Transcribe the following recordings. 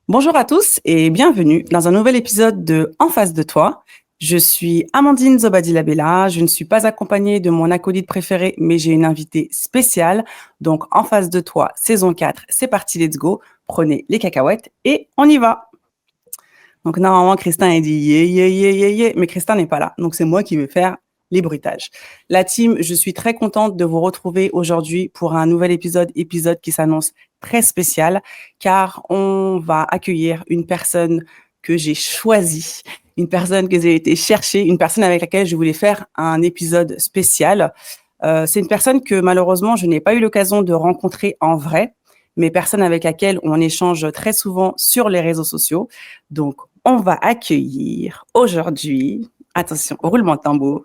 Bonjour à tous et bienvenue dans un nouvel épisode de En face de toi. Je suis Amandine Zobadi-Labella. Je ne suis pas accompagnée de mon acolyte préféré, mais j'ai une invitée spéciale. Donc, En face de toi, saison 4, c'est parti, let's go. Prenez les cacahuètes et on y va. Donc, normalement, Christin a dit yeah, yeah, yeah, yeah, yeah, mais Christin n'est pas là. Donc, c'est moi qui vais faire les bruitages. La team, je suis très contente de vous retrouver aujourd'hui pour un nouvel épisode qui s'annonce très spécial, car on va accueillir une personne que j'ai choisie, une personne que j'ai été chercher, une personne avec laquelle je voulais faire un épisode spécial. C'est une personne que malheureusement, je n'ai pas eu l'occasion de rencontrer en vrai, mais personne avec laquelle on échange très souvent sur les réseaux sociaux. Donc, on va accueillir aujourd'hui, attention, roulement de tambour,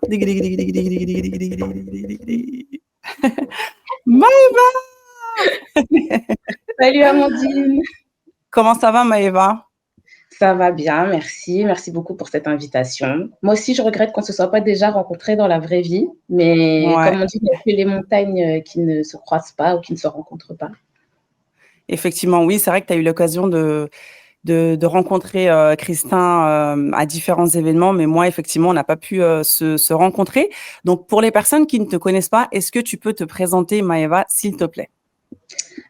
Maëva. Salut Amandine, Comment ça va, Maëva? ça va bien, merci. Merci beaucoup pour cette invitation. Moi aussi, je regrette qu'on ne se soit pas déjà rencontrés dans la vraie vie, mais Ouais, comme on dit, il n'y a que les montagnes qui ne se croisent pas ou qui ne se rencontrent pas. effectivement, oui, c'est vrai que tu as eu l'occasion de rencontrer Christin à différents événements, mais moi, effectivement, on n'a pas pu se rencontrer. Donc, pour les personnes qui ne te connaissent pas, est-ce que tu peux te présenter, Maëva, s'il te plaît?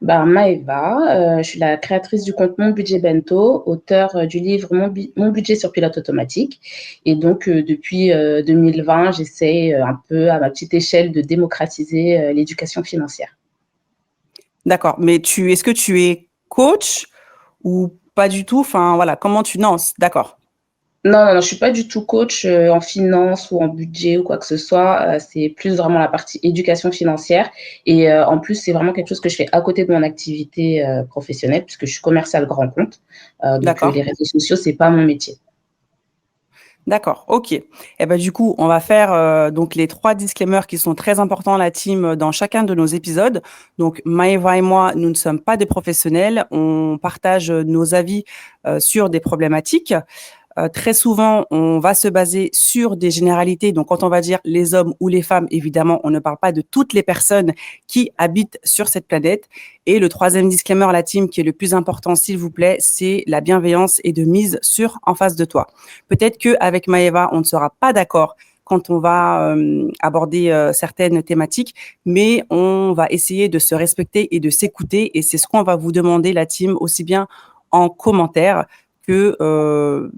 Maëva, je suis la créatrice du compte Mon Budget Bento, auteure du livre Mon budget sur pilote automatique. Et donc, depuis 2020, j'essaie un peu à ma petite échelle de démocratiser l'éducation financière. D'accord, mais est-ce que tu es coach ou pas du tout? Enfin, voilà, comment tu... Non, d'accord. Non, non, non, je suis pas du tout coach en finance ou en budget ou quoi que ce soit. C'est plus vraiment la partie éducation financière. Et en plus, c'est vraiment quelque chose que je fais à côté de mon activité professionnelle, puisque je suis commerciale grand compte. Donc, D'accord. les réseaux sociaux, c'est pas mon métier. D'accord, ok. Et ben du coup, on va faire donc les 3 disclaimers qui sont très importants, la team, dans chacun de nos épisodes. Donc Maëva et moi, nous ne sommes pas des professionnels. On partage nos avis sur des problématiques. Très souvent, on va se baser sur des généralités. Donc, quand on va dire les hommes ou les femmes, évidemment, on ne parle pas de toutes les personnes qui habitent sur cette planète. Et le 3e disclaimer, la team, qui est le plus important, s'il vous plaît, c'est la bienveillance et de mise sur En face de toi. Peut-être qu'avec Maëva, on ne sera pas d'accord quand on va aborder certaines thématiques, mais on va essayer de se respecter et de s'écouter. Et c'est ce qu'on va vous demander, la team, aussi bien en commentaire que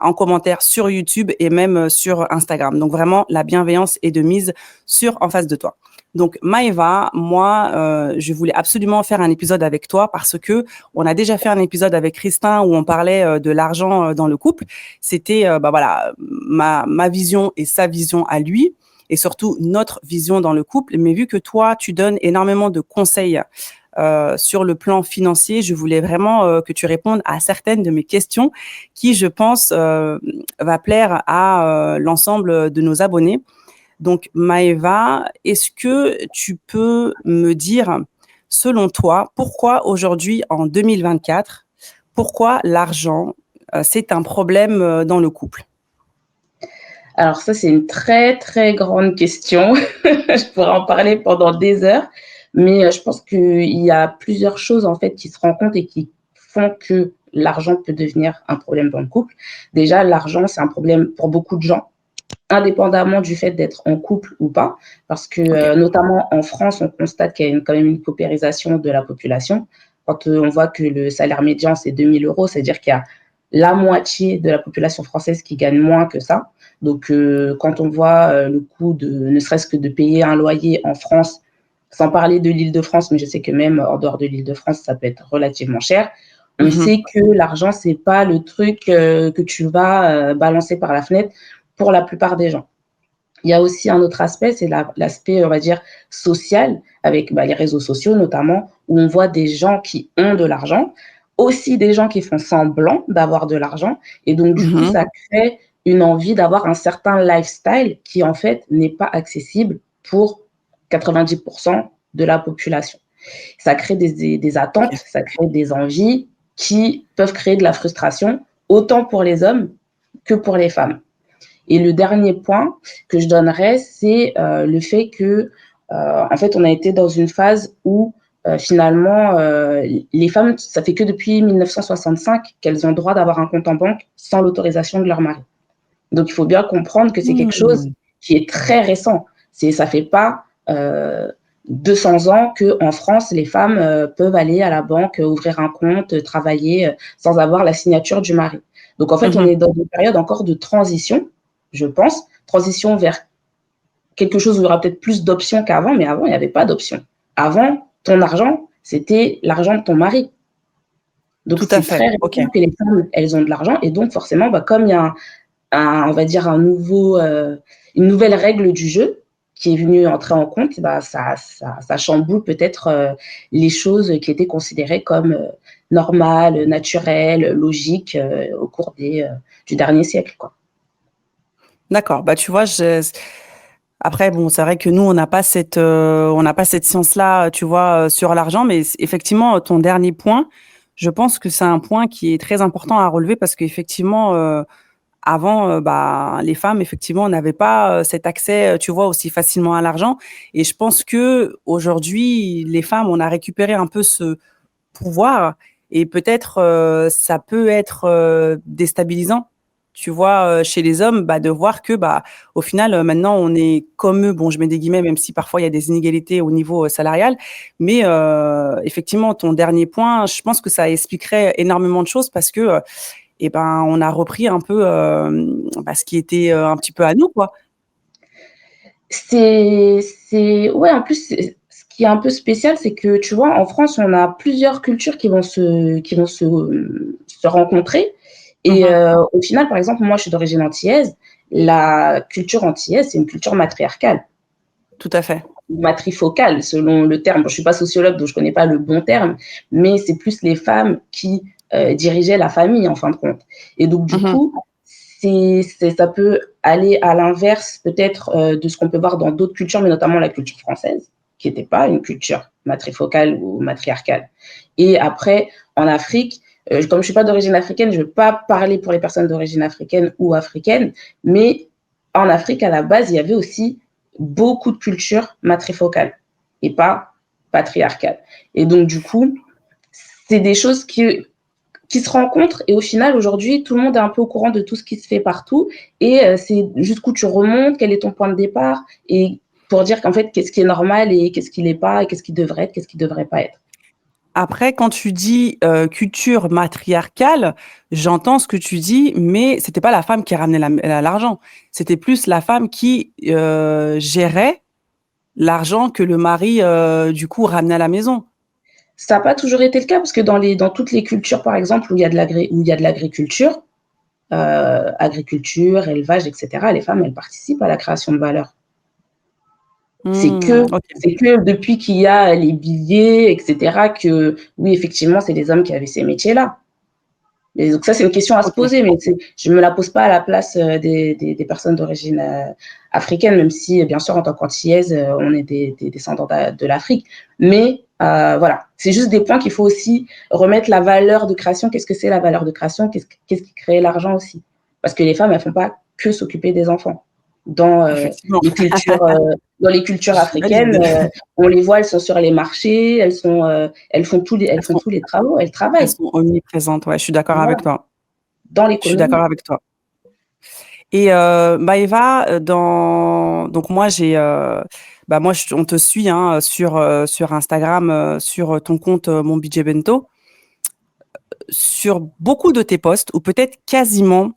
en commentaire sur YouTube et même sur Instagram. Donc vraiment, la bienveillance est de mise sur En face de toi. Donc Maëva, moi, je voulais absolument faire un épisode avec toi parce que on a déjà fait un épisode avec Christin où on parlait de l'argent dans le couple. C'était voilà ma vision et sa vision à lui et surtout notre vision dans le couple. Mais vu que toi, tu donnes énormément de conseils sur le plan financier, je voulais vraiment que tu répondes à certaines de mes questions qui, je pense, va plaire à l'ensemble de nos abonnés. Donc, Maëva, est-ce que tu peux me dire, selon toi, pourquoi aujourd'hui, en 2024, pourquoi l'argent, c'est un problème dans le couple? Alors ça, c'est une très, très grande question. Je pourrais en parler pendant des heures, mais je pense qu'il y a plusieurs choses en fait qui se rencontrent et qui font que l'argent peut devenir un problème dans le couple. Déjà, l'argent, c'est un problème pour beaucoup de gens, indépendamment du fait d'être en couple ou pas, parce que Ok. notamment en France, on constate qu'il y a quand même une paupérisation de la population. Quand on voit que le salaire médian, c'est 2 000 euros, c'est-à-dire qu'il y a la moitié de la population française qui gagne moins que ça. Donc, quand on voit le coût de, ne serait-ce que de payer un loyer en France, sans parler de l'Île-de-France, mais je sais que même en dehors de l'Île-de-France, ça peut être relativement cher. On Mhm. sait que l'argent, c'est pas le truc que tu vas balancer par la fenêtre pour la plupart des gens. Il y a aussi un autre aspect, c'est l'aspect, on va dire, social, avec les réseaux sociaux notamment, où on voit des gens qui ont de l'argent, aussi des gens qui font semblant d'avoir de l'argent, et donc du coup, Mhm. ça crée une envie d'avoir un certain lifestyle qui, en fait, n'est pas accessible pour 90% de la population. Ça crée des attentes, Ok. ça crée des envies qui peuvent créer de la frustration, autant pour les hommes que pour les femmes. Et le dernier point que je donnerais, c'est le fait que, en fait, on a été dans une phase où finalement, les femmes, ça fait que depuis 1965 qu'elles ont le droit d'avoir un compte en banque sans l'autorisation de leur mari. Donc, il faut bien comprendre que c'est quelque chose Mmh. qui est très récent. Ça fait pas 200 ans qu'en France, les femmes peuvent aller à la banque, ouvrir un compte, travailler sans avoir la signature du mari. Donc, en fait, on Mmh. est dans une période encore de transition, je pense, transition vers quelque chose où il y aura peut-être plus d'options qu'avant, mais avant, il n'y avait pas d'options. Avant, ton argent, c'était l'argent de ton mari. Donc, Tout à c'est très fait. OK. récent que les femmes, elles ont de l'argent. Et donc, forcément, bah, comme il y a on va dire, une nouvelle règle du jeu qui est venue entrer en compte, bah, ça chamboule peut-être les choses qui étaient considérées comme normales, naturelles, logiques au cours du dernier siècle, quoi. D'accord. Bah, tu vois, après, bon, c'est vrai que nous, on n'a pas cette science-là, tu vois, sur l'argent, mais effectivement, ton dernier point, je pense que c'est un point qui est très important à relever parce qu'effectivement, avant, bah, les femmes, effectivement, n'avaient pas cet accès, tu vois, aussi facilement à l'argent. Et je pense que aujourd'hui, les femmes, on a récupéré un peu ce pouvoir et peut-être ça peut être déstabilisant, tu vois, chez les hommes, bah, de voir que, bah, au final, maintenant, on est comme eux. Bon, je mets des guillemets, même si parfois il y a des inégalités au niveau salarial. Mais effectivement, ton dernier point, je pense que ça expliquerait énormément de choses parce que et ben, on a repris un peu, bah, ce qui était, un petit peu à nous, quoi. Ouais, en plus, ce qui est un peu spécial, c'est que, tu vois, en France, on a plusieurs cultures qui vont se rencontrer. Et Mmh. au final, par exemple, moi, je suis d'origine antillaise. La culture antillaise, c'est une culture matriarcale, Tout à fait. matrifocale, selon le terme. Bon, je ne suis pas sociologue, donc je ne connais pas le bon terme, mais c'est plus les femmes qui dirigeaient la famille, en fin de compte. Et donc, du Mmh. coup, ça peut aller à l'inverse peut-être de ce qu'on peut voir dans d'autres cultures, mais notamment la culture française, qui n'était pas une culture matrifocale ou matriarcale. Et après, en Afrique, comme je ne suis pas d'origine africaine, je ne veux pas parler pour les personnes d'origine africaine ou africaine, mais en Afrique, à la base, il y avait aussi beaucoup de cultures matrifocales et pas patriarcales. Et donc, du coup, c'est des choses qui se rencontrent et au final, aujourd'hui, tout le monde est un peu au courant de tout ce qui se fait partout et c'est jusqu'où tu remontes, quel est ton point de départ et pour dire qu'en fait, qu'est-ce qui est normal et qu'est-ce qui l'est pas et qu'est-ce qui devrait être, qu'est-ce qui devrait pas être. Après, quand tu dis, culture matriarcale, j'entends ce que tu dis, mais c'était pas la femme qui ramenait l'argent. C'était plus la femme qui, gérait l'argent que le mari, du coup, ramenait à la maison. Ça n'a pas toujours été le cas parce que dans toutes les cultures, par exemple, où il y a de l'agriculture, agriculture, élevage, etc., les femmes, elles participent à la création de valeur. C'est que, OK. c'est que depuis qu'il y a les billets, etc., que oui, effectivement, c'est les hommes qui avaient ces métiers-là. Et donc ça, c'est une question à se OK. poser, mais je ne me la pose pas à la place des personnes d'origine africaine, même si, bien sûr, en tant qu'antillaise, on est des descendants de l'Afrique. Mais voilà, c'est juste des points qu'il faut aussi remettre la valeur de création. Qu'est-ce que c'est la valeur de création? Qu'est-ce qui crée l'argent aussi? Parce que les femmes, elles ne font pas que s'occuper des enfants. Dans, Effectivement, les cultures, dans les cultures je africaines, valide. on les voit, elles sont sur les marchés, elles Elles font sont tous les travaux, elles elles travaillent. sont omniprésentes, ouais, je suis d'accord Voilà. avec toi. Dans Je suis d'accord l'économie. avec toi. Et bah, Eva, donc moi bah, moi on te suit, hein, sur Instagram, sur ton compte, Mon Budget Bento. Sur beaucoup de tes posts ou peut-être quasiment,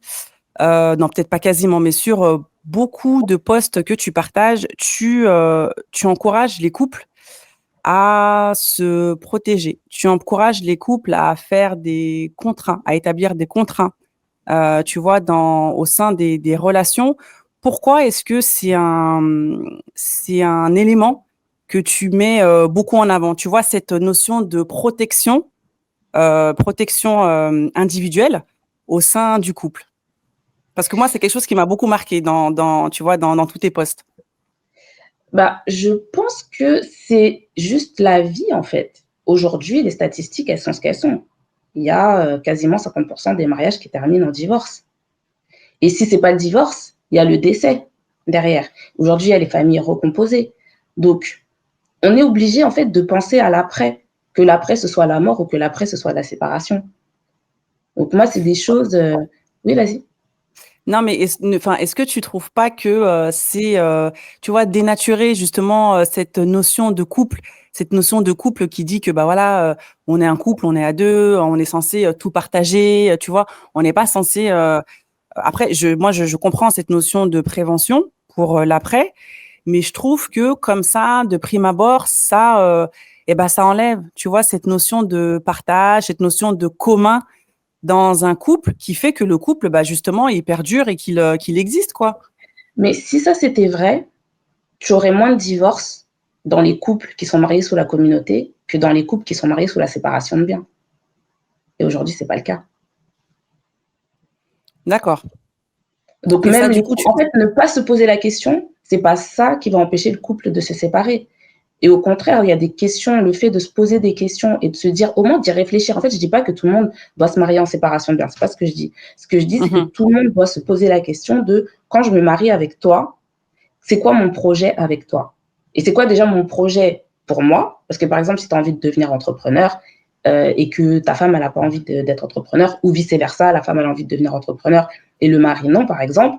non peut-être pas quasiment, mais sur, beaucoup de posts que tu partages, tu encourages les couples à se protéger. Tu encourages les couples à faire des contrats, à établir des contrats, tu vois, au sein des relations. Pourquoi est-ce que c'est un élément que tu mets beaucoup en avant? Tu vois, cette notion de protection individuelle au sein du couple. Parce que moi, c'est quelque chose qui m'a beaucoup marqué tu vois, dans tous tes posts. Bah, je pense que c'est juste la vie, en fait. Aujourd'hui, les statistiques, elles sont ce qu'elles sont. Il y a quasiment 50% des mariages qui terminent en divorce. Et si c'est pas le divorce, il y a le décès derrière. Aujourd'hui, il y a les familles recomposées. Donc, on est obligé, en fait, de penser à l'après, que l'après, ce soit la mort ou que l'après, ce soit la séparation. Donc moi, c'est des choses, oui, vas-y. Non, mais est-ce que tu trouves pas que c'est, tu vois, dénaturer justement cette notion de couple, qui dit que bah voilà, on est un couple, on est à deux, on est censé tout partager, tu vois, on n'est pas censé. Après, je comprends cette notion de prévention pour l'après, mais je trouve que comme ça, de prime abord, ça, eh ben ça enlève, tu vois, cette notion de partage, cette notion de commun dans un couple qui fait que le couple, bah, justement, il perdure et qu'il existe, quoi. Mais si ça, c'était vrai, tu aurais moins de divorces dans les couples qui sont mariés sous la communauté que dans les couples qui sont mariés sous la séparation de biens. Et aujourd'hui, c'est pas le cas. D'accord. Donc Et ça, même du les coup, en fait, ne pas se poser la question, c'est pas ça qui va empêcher le couple de se séparer. Et au contraire, il y a des questions, le fait de se poser des questions et de se dire, au moins d'y réfléchir. En fait, je dis pas que tout le monde doit se marier en séparation de biens, c'est pas ce que je dis. Ce que je dis, c'est que mhm, tout le monde doit se poser la question de quand je me marie avec toi, c'est quoi mon projet avec toi? Et c'est quoi déjà mon projet pour moi? Parce que par exemple, si tu as envie de devenir entrepreneur et que ta femme, elle n'a pas envie d'être entrepreneur, ou vice-versa, la femme, elle a envie de devenir entrepreneur et le mari non, par exemple,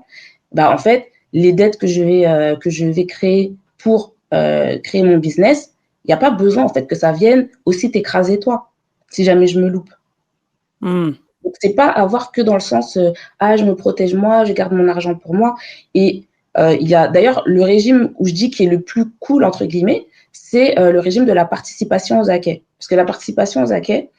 bah, en fait, les dettes que je vais créer pour créer mon business, il n'y a pas besoin en fait que ça vienne aussi t'écraser toi, si jamais je me loupe. mhm. Donc, c'est pas avoir que dans le sens ah, je me protège moi, je garde mon argent pour moi. Et il y a d'ailleurs le régime où je dis qui est le plus cool, entre guillemets, c'est le régime de la participation aux acquets. Parce que la participation aux acquets,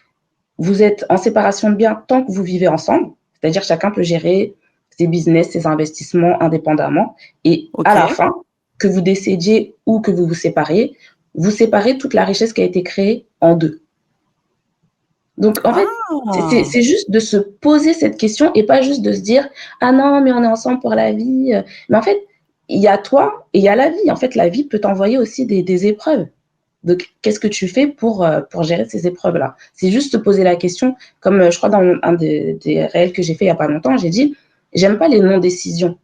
vous êtes en séparation de biens tant que vous vivez ensemble, c'est-à-dire chacun peut gérer ses business, ses investissements indépendamment. Et à Ok. la fin, que vous décédiez ou que vous séparez toute la richesse qui a été créée en deux. Donc, en fait, Ah, c'est juste de se poser cette question et pas juste de se dire ah non, mais on est ensemble pour la vie. Mais en fait, il y a toi et il y a la vie. En fait, la vie peut t'envoyer aussi des épreuves. Donc, qu'est-ce que tu fais pour gérer ces épreuves-là? C'est juste se poser la question, comme je crois dans un des réels que j'ai fait il n'y a pas longtemps, j'ai dit j'aime pas les non-décisions.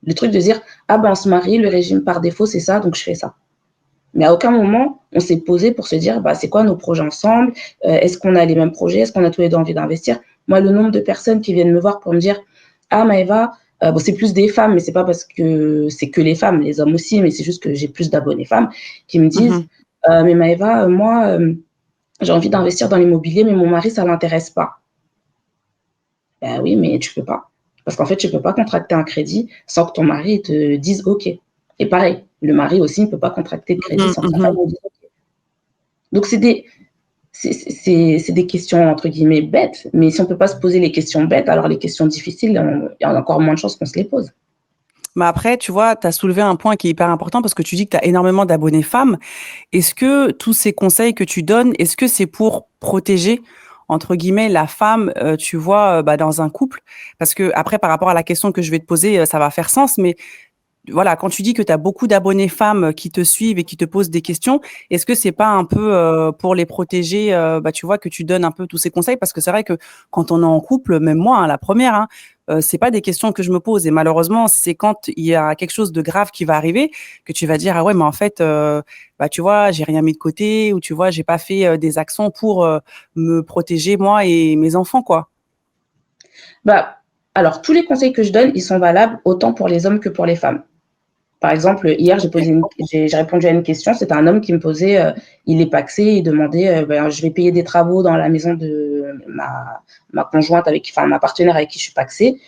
Le truc de dire ah ben on se marie, le régime par défaut c'est ça, donc je fais ça. Mais à aucun moment, on s'est posé pour se dire, bah, c'est quoi nos projets ensemble? Est-ce qu'on a les mêmes projets? Est-ce qu'on a tous les deux envie d'investir? Moi, le nombre de personnes qui viennent me voir pour me dire, ah, Maëva, bon, c'est plus des femmes, mais c'est pas parce que c'est que les femmes, les hommes aussi, mais c'est juste que j'ai plus d'abonnés femmes qui me disent, mhm. mais Maëva, moi, j'ai envie d'investir dans l'immobilier, mais mon mari, ça l'intéresse pas. Ben oui, mais tu peux pas. Parce qu'en fait, tu peux pas contracter un crédit sans que ton mari te dise OK. Et pareil, le mari aussi ne peut pas contracter de crédit Mhm, sans que sa femme mhm. lui dise OK. Donc, c'est des questions, entre guillemets, bêtes. Mais si on ne peut pas se poser les questions bêtes, alors les questions difficiles, il y a encore moins de chances qu'on se les pose. Mais après, tu vois, tu as soulevé un point qui est hyper important parce que tu dis que tu as énormément d'abonnés femmes. Est-ce que tous ces conseils que tu donnes, est-ce que c'est pour protéger, entre guillemets, la femme, tu vois, bah, dans un couple? Parce que après, par rapport à la question que je vais te poser, ça va faire sens, mais voilà, quand tu dis que tu as beaucoup d'abonnés femmes qui te suivent et qui te posent des questions, est-ce que c'est pas un peu pour les protéger, bah, tu vois, que tu donnes un peu tous ces conseils? Parce que c'est vrai que quand on est en couple, même moi, hein, la première, hein, c'est pas des questions que je me pose. Et malheureusement, c'est quand il y a quelque chose de grave qui va arriver que tu vas dire, ah ouais, mais en fait, bah, tu vois, j'ai rien mis de côté ou tu vois, j'ai pas fait des actions pour me protéger moi et mes enfants, quoi. Bah, alors, tous les conseils que je donne, ils sont valables autant pour les hommes que pour les femmes. Par exemple, hier, Ok. j'ai répondu à une question. C'était un homme qui me posait, il est pacsé, il demandait, ben, je vais payer des travaux dans la maison de ma conjointe, enfin ma partenaire avec qui je suis pacsée.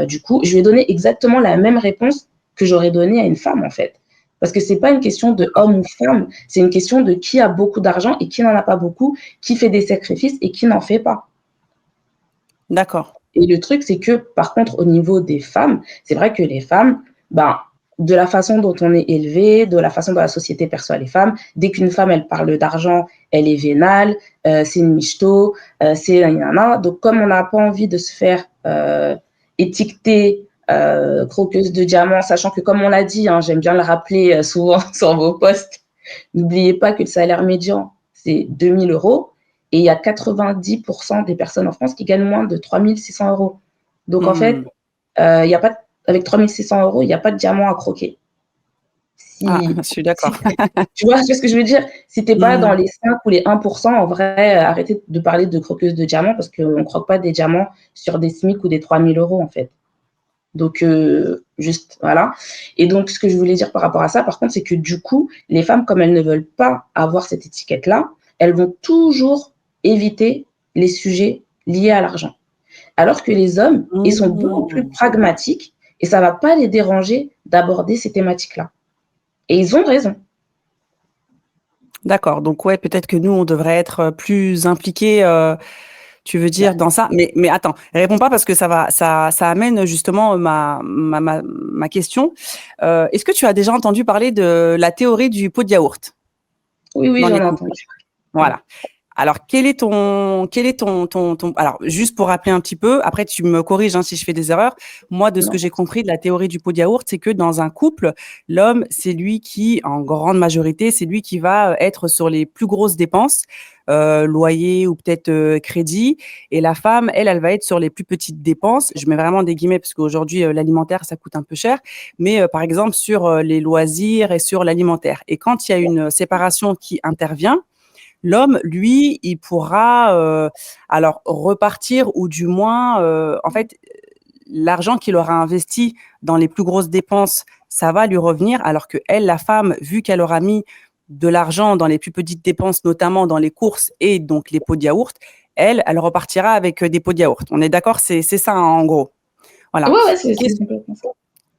Du coup, je lui ai donné exactement la même réponse que j'aurais donnée à une femme, en fait. Parce que c'est pas une question de D'accord. homme ou femme, c'est une question de qui a beaucoup d'argent et qui n'en a pas beaucoup, qui fait des sacrifices et qui n'en fait pas. D'accord. Et le truc, c'est que, par contre, au niveau des femmes, c'est vrai que les femmes, ben, de la façon dont on est élevé, de la façon dont la société perçoit les femmes, dès qu'une femme, elle parle d'argent, elle est vénale, c'est une michto, c'est nanana. Donc, comme on n'a pas envie de se faire étiqueter croqueuse de diamants, sachant que, comme on l'a dit, hein, j'aime bien le rappeler souvent sur vos posts, n'oubliez pas que le salaire médian, c'est 2 000 € et il y a 90% des personnes en France qui gagnent moins de 3 600 €. Donc, en fait, Hmm. il y a pas, avec 3 600 €, il n'y a pas de diamant à croquer. Ah, Si, je suis d'accord. tu vois ce que je veux dire? Si tu es pas dans Mmh. les 5 ou les 1%, en vrai, arrêtez de parler de croqueuse de diamants parce qu'on ne croque pas des diamants sur des SMIC ou des 3 000 € en fait. Donc, juste, voilà. Et donc, ce que je voulais dire par rapport à ça, par contre, c'est que du coup, les femmes, comme elles ne veulent pas avoir cette étiquette-là, elles vont toujours éviter les sujets liés à l'argent. Alors que les hommes, ils sont beaucoup plus Mmh. pragmatiques et ça va pas les déranger d'aborder ces thématiques-là. Et ils ont raison. D'accord, donc ouais, peut-être que nous, on devrait être, plus impliqués, tu veux Bah, dire dans ça? Mais attends, réponds pas parce que ça amène justement ma question. Est-ce que tu as déjà entendu parler de la théorie du pot de yaourt oui, oui, dans j'en les ai couples? entendu. Ouais. Voilà. Alors, quel est ton alors, juste pour rappeler un petit peu, après tu me corriges, hein, si je fais des erreurs. Moi, de ce que Non. j'ai compris de la théorie du pot de yaourt, c'est que dans un couple, l'homme, c'est lui qui, en grande majorité, c'est lui qui va être sur les plus grosses dépenses, loyer ou peut-être crédit, et la femme, elle va être sur les plus petites dépenses. Je mets vraiment des guillemets parce qu'aujourd'hui, l'alimentaire, ça coûte un peu cher, mais par exemple sur les loisirs et sur l'alimentaire. Et quand il y a une séparation qui intervient, l'homme, lui, il pourra alors repartir ou du moins, en fait, l'argent qu'il aura investi dans les plus grosses dépenses, ça va lui revenir, alors que elle, la femme, vu qu'elle aura mis de l'argent dans les plus petites dépenses, notamment dans les courses et donc les pots de yaourt, elle repartira avec des pots de yaourt. On est d'accord, c'est ça, hein, en gros. Voilà. Ouais, ouais, c'est Qu'est-ce complètement ça.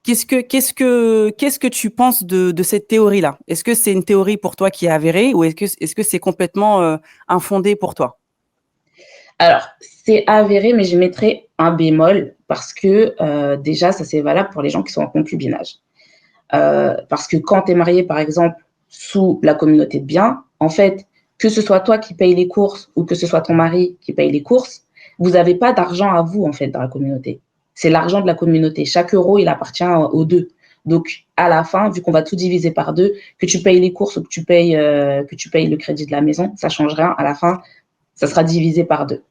qu'est-ce que tu penses de cette théorie-là? Est-ce que c'est une théorie pour toi qui est avérée ou est-ce que c'est complètement infondé pour toi? Alors, c'est avéré, mais je mettrais un bémol parce que déjà, ça c'est valable pour les gens qui sont en concubinage. Parce que quand tu es marié, par exemple, sous la communauté de biens, en fait, que ce soit toi qui payes les courses ou que ce soit ton mari qui paye les courses, vous n'avez pas d'argent à vous, en fait, dans la communauté. C'est l'argent de la communauté. Chaque euro, il appartient aux deux. Donc, à la fin, vu qu'on va tout diviser par deux, que tu payes les courses ou que tu payes le crédit de la maison, ça ne change rien. À la fin, ça sera divisé par deux.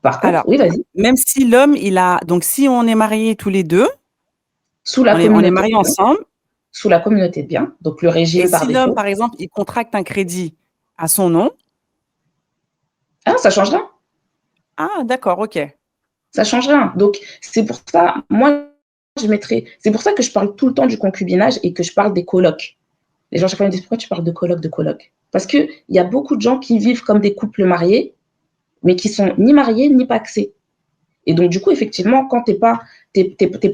Par contre, Alors, oui, vas-y, même si l'homme, il a donc si on est mariés tous les 2, sous la on est communauté de mariés biens, ensemble sous la communauté de biens, donc le et régime par si l'homme, défaut, par exemple, il contracte un crédit à son nom. ah, ça change rien. Ah d'accord, OK. Ça change rien. Donc, c'est pour ça, moi, c'est pour ça que je parle tout le temps du concubinage et que je parle des colocs. Les gens, chaque fois, me disent pourquoi tu parles de colocs, de colocs. Parce qu'il y a beaucoup de gens qui vivent comme des couples mariés, mais qui sont ni mariés ni pacsés. Et donc, du coup, effectivement, quand t'es pas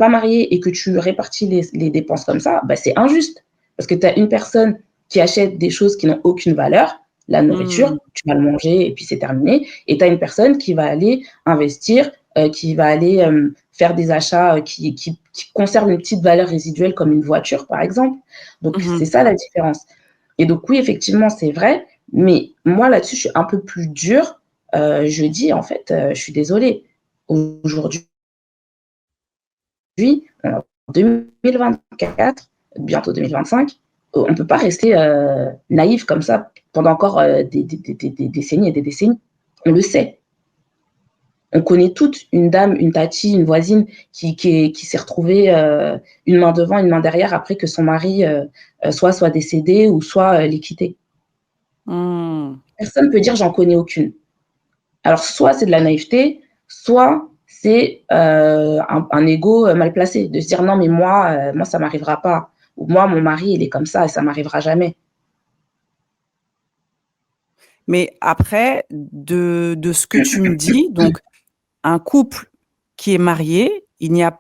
marié et que tu répartis les dépenses comme ça, bah, c'est injuste. Parce que tu as une personne qui achète des choses qui n'ont aucune valeur, la nourriture, Mmh. tu vas le manger et puis c'est terminé. Et tu as une personne qui va aller investir, qui va aller faire des achats qui conservent une petite valeur résiduelle comme une voiture, par exemple. Donc, Mmh. c'est ça la différence. Et donc, oui, effectivement, c'est vrai. Mais moi, là-dessus, je suis un peu plus dure. Je dis, en fait, je suis désolée. Aujourd'hui, en 2024, bientôt 2025, on ne peut pas rester naïf comme ça pendant encore des décennies et des décennies. On le sait. On connaît toutes une dame, une tati, une voisine qui s'est retrouvée une main devant, une main derrière après que son mari soit décédé ou soit l'ait quitté. Mmh. Personne ne peut dire j'en connais aucune. Alors, soit c'est de la naïveté, soit c'est un ego mal placé, de se dire non, mais moi ça m'arrivera pas. Ou moi, mon mari, il est comme ça et ça m'arrivera jamais. Mais après, de ce que tu me dis, donc un couple qui est marié, il n'y a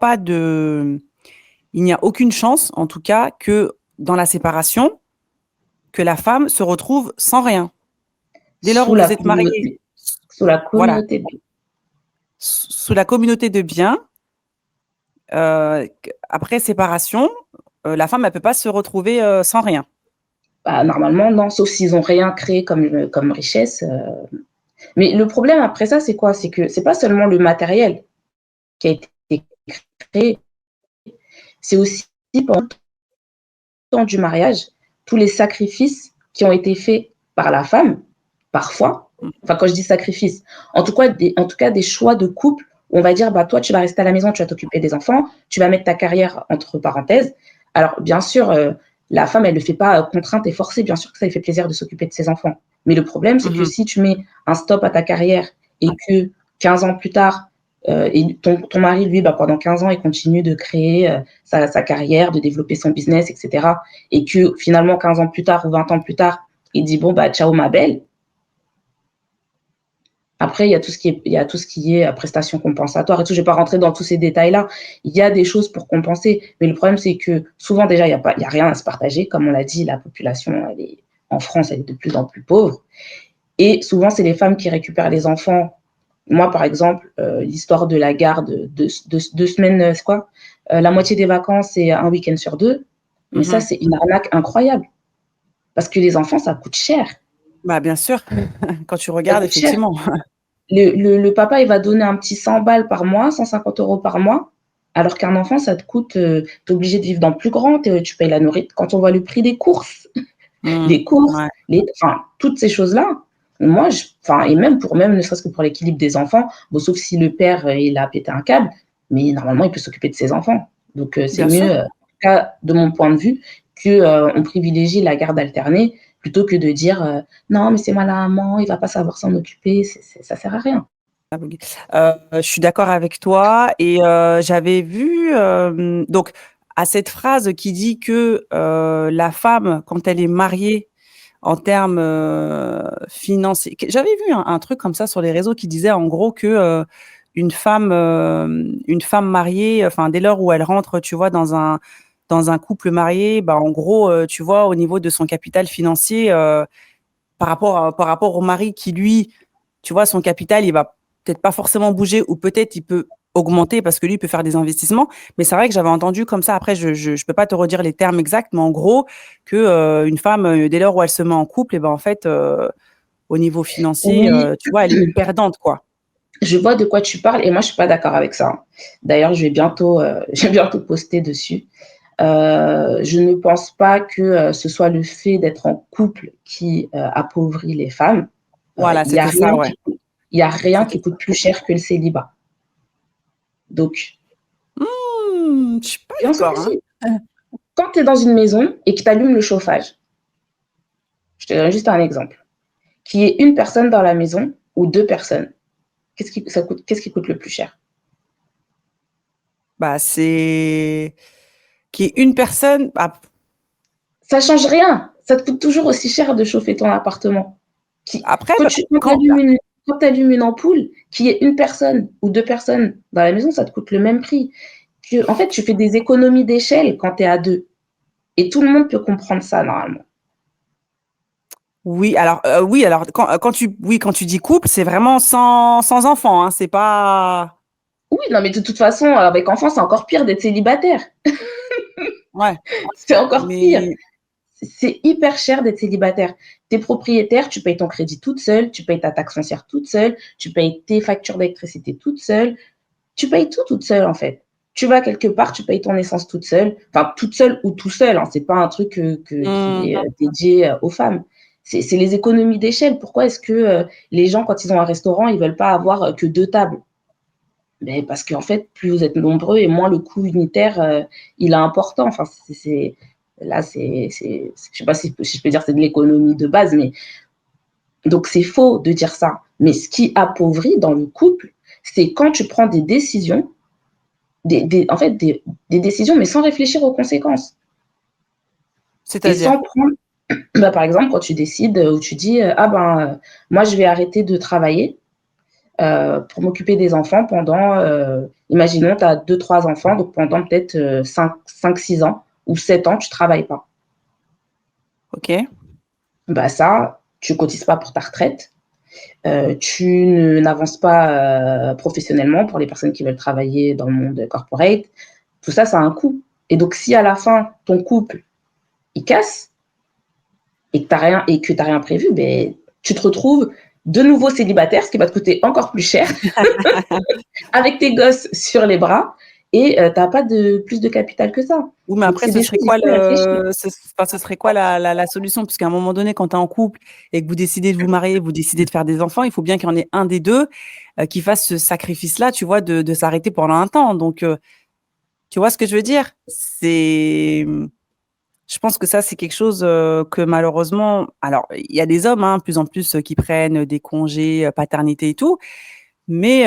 aucune chance, en tout cas, que dans la séparation, que la femme se retrouve sans rien. Dès lors où Sous la vous êtes mariés, communauté, sous la voilà, communauté de biens. sous la communauté de biens, après séparation, la femme, elle peut pas se retrouver sans rien. Bah, normalement, non, sauf s'ils n'ont rien créé comme richesse. Mais le problème après ça, c'est quoi? C'est que c'est pas seulement le matériel qui a été créé, c'est aussi pendant le temps du mariage, tous les sacrifices qui ont été faits par la femme, parfois, enfin quand je dis sacrifice, en tout cas des choix de couple où on va dire, bah, toi tu vas rester à la maison, tu vas t'occuper des enfants, tu vas mettre ta carrière entre parenthèses. Alors bien sûr, la femme, elle le fait pas contrainte et forcée. Bien sûr que ça lui fait plaisir de s'occuper de ses enfants. Mais le problème, c'est que si tu mets un stop à ta carrière et que 15 ans plus tard, et ton mari, lui, pendant 15 ans, il continue de créer sa carrière, de développer son business, etc. Et que finalement, 15 ans plus tard ou 20 ans plus tard, il dit, bon, ciao ma belle. Après, il y a tout ce qui est prestations compensatoires et tout. Je ne vais pas rentrer dans tous ces détails-là. Il y a des choses pour compenser. Mais le problème, c'est que souvent, déjà, il y a rien à se partager. Comme on l'a dit, la population, en France, elle est de plus en plus pauvre. Et souvent, c'est les femmes qui récupèrent les enfants. Moi, par exemple, l'histoire de la garde, 2 semaines, c'est quoi la moitié des vacances et un week-end sur 2. Mais ça, c'est une arnaque incroyable. Parce que les enfants, ça coûte cher. Bah, bien sûr, quand tu regardes, effectivement. Le papa, il va donner un petit 100 balles par mois, 150 € par mois, alors qu'un enfant, ça te coûte, tu es obligé de vivre dans le plus grand, tu payes la nourriture. Quand on voit le prix des courses, les courses, toutes ces choses-là, moi, et même ne serait-ce que pour l'équilibre des enfants, bon, sauf si le père, il a pété un câble, mais normalement, il peut s'occuper de ses enfants. Donc, c'est mieux, en tout cas, de mon point de vue, qu'on privilégie la garde alternée plutôt que de dire non, mais c'est moi la maman, il va pas savoir s'en occuper, ça sert à rien. Je suis d'accord avec toi et j'avais vu donc à cette phrase qui dit que la femme, quand elle est mariée, en termes financiers, j'avais vu un truc comme ça sur les réseaux qui disait en gros que une femme mariée, enfin dès lors où elle rentre, tu vois, dans un couple marié, en gros, tu vois, au niveau de son capital financier, par rapport au mari qui, lui, tu vois, son capital, il va peut-être pas forcément bouger ou peut-être il peut augmenter parce que lui, il peut faire des investissements. Mais c'est vrai que j'avais entendu comme ça, après, je peux pas te redire les termes exacts, mais en gros, que une femme, dès lors où elle se met en couple, et en fait, au niveau financier, Oui, tu vois, elle est perdante, quoi. je vois de quoi tu parles et moi, je suis pas d'accord avec ça. D'ailleurs, je vais bientôt poster dessus. Je ne pense pas que ce soit le fait d'être en couple qui appauvrit les femmes. Voilà, Il y a c'était ça, rien ouais. il y a rien C'était qui coûte plus cher que le célibat. Donc, je suis pas bien sûr que d'accord, hein. si. Quand tu es dans une maison et que tu allumes le chauffage, je te donne juste un exemple, qu'il y ait une personne dans la maison ou 2 personnes, qu'est-ce qui coûte le plus cher? C'est qui est une personne. Ça change rien. Ça te coûte toujours aussi cher de chauffer ton appartement. Après, Quand tu allumes une ampoule, qu'il y ait une personne ou 2 personnes dans la maison, ça te coûte le même prix. En fait, tu fais des économies d'échelle quand tu es à 2 et tout le monde peut comprendre ça normalement. oui, alors quand tu dis couple, c'est vraiment sans enfant, hein, c'est pas. Oui, non, mais de toute façon, avec enfant, c'est encore pire d'être célibataire. Ouais, C'est encore pire. mais C'est hyper cher d'être célibataire. Tu es propriétaire, tu payes ton crédit toute seule, tu payes ta taxe foncière toute seule, tu payes tes factures d'électricité toute seule, tu payes tout toute seule en fait. Tu vas quelque part, tu payes ton essence toute seule, enfin toute seule ou tout seul, hein, c'est pas un truc qui est dédié aux femmes. C'est les économies d'échelle. Pourquoi est-ce que les gens, quand ils ont un restaurant, ils veulent pas avoir que 2 tables? Mais parce qu'en fait, plus vous êtes nombreux et moins le coût unitaire, il est important. Enfin, là, je sais pas si je peux dire c'est de l'économie de base, mais donc c'est faux de dire ça. Mais ce qui appauvrit dans le couple, c'est quand tu prends des décisions, en fait, des décisions, mais sans réfléchir aux conséquences. Et c'est-à-dire? sans prendre, par exemple, quand tu décides ou tu dis, moi, je vais arrêter de travailler pour m'occuper des enfants pendant, imaginons, tu as 2-3 enfants, donc pendant peut-être 5-6 ans ou 7 ans, tu ne travailles pas. OK. Ça, tu ne cotises pas pour ta retraite, tu n'avances pas professionnellement pour les personnes qui veulent travailler dans le monde corporate. Tout ça, ça a un coût. Et donc, si à la fin, ton couple, il casse et que tu n'as rien prévu, tu te retrouves de nouveau célibataire, ce qui va te coûter encore plus cher, avec tes gosses sur les bras, et tu n'as pas plus de capital que ça. Oui, mais Donc, après, c'est des choses, il faut réfléchir. ce serait quoi la solution? Parce qu'à un moment donné, quand tu es en couple et que vous décidez de vous marier, vous décidez de faire des enfants, il faut bien qu'il y en ait un des deux qui fasse ce sacrifice-là, tu vois, de s'arrêter pendant un temps. Donc, tu vois ce que je veux dire? Je Je pense que ça, c'est quelque chose que malheureusement, alors il y a des hommes, hein, de plus en plus, qui prennent des congés paternité et tout, mais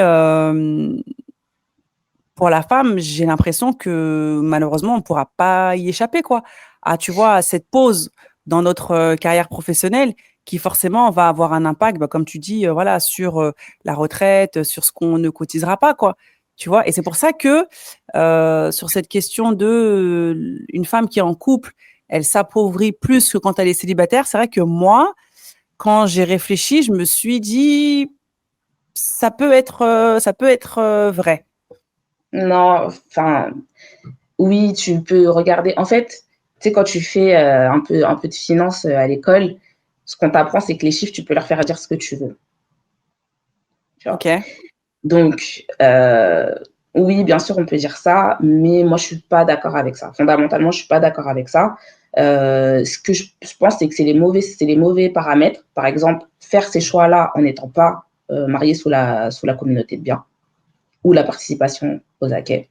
pour la femme, j'ai l'impression que malheureusement, on ne pourra pas y échapper, quoi. Ah, tu vois, à cette pause dans notre carrière professionnelle qui forcément va avoir un impact, bah, comme tu dis, voilà, sur la retraite, sur ce qu'on ne cotisera pas, quoi. Tu vois, et c'est pour ça que sur cette question de une femme qui est en couple, elle s'appauvrit plus que quand elle est célibataire. C'est vrai que moi, quand j'ai réfléchi, je me suis dit, ça peut être vrai. Non, enfin, oui, tu peux regarder. En fait, tu sais, quand tu fais un peu de finance à l'école, ce qu'on t'apprend, c'est que les chiffres, tu peux leur faire dire ce que tu veux. Tu vois. Ok. Donc, oui, bien sûr, on peut dire ça, mais moi, je suis pas d'accord avec ça. Fondamentalement, je suis pas d'accord avec ça. Ce que je pense, c'est que c'est les mauvais paramètres. Par exemple, faire ces choix-là en n'étant pas marié sous la communauté de biens ou la participation aux acquets.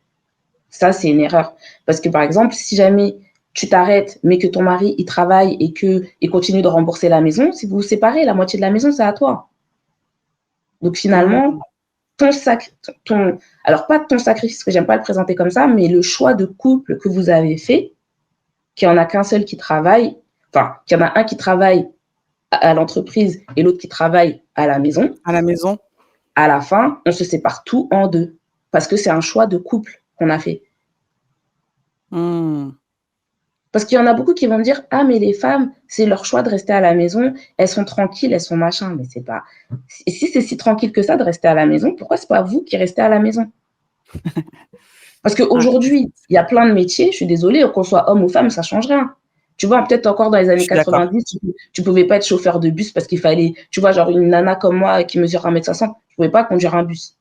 Ça, c'est une erreur. Parce que, par exemple, si jamais tu t'arrêtes, mais que ton mari, il travaille et qu'il continue de rembourser la maison, si vous vous séparez, la moitié de la maison, c'est à toi. Donc, finalement, Mmh. ton sac, ton, alors pas ton sacrifice, parce que j'aime pas le présenter comme ça, mais le choix de couple que vous avez fait, qu'il n'y en a qu'un seul qui travaille, enfin, qu'il y en a un qui travaille à l'entreprise et l'autre qui travaille à la maison, À la maison? à la fin, on se sépare tout en deux. Parce que c'est un choix de couple qu'on a fait. Mmh. Parce qu'il y en a beaucoup qui vont me dire: «Ah, mais les femmes, c'est leur choix de rester à la maison, elles sont tranquilles, elles sont machin». Mais c'est pas. Si c'est si tranquille que ça de rester à la maison, pourquoi c'est pas vous qui restez à la maison? Parce Ouais, qu'aujourd'hui, il y a plein de métiers, je suis désolée, qu'on soit homme ou femme, ça change rien. Tu vois, peut-être encore dans les je années suis d'accord. 90, tu pouvais pas être chauffeur de bus parce qu'il fallait, tu vois, genre une nana comme moi qui mesure 1,60 m, je pouvais pas conduire un bus.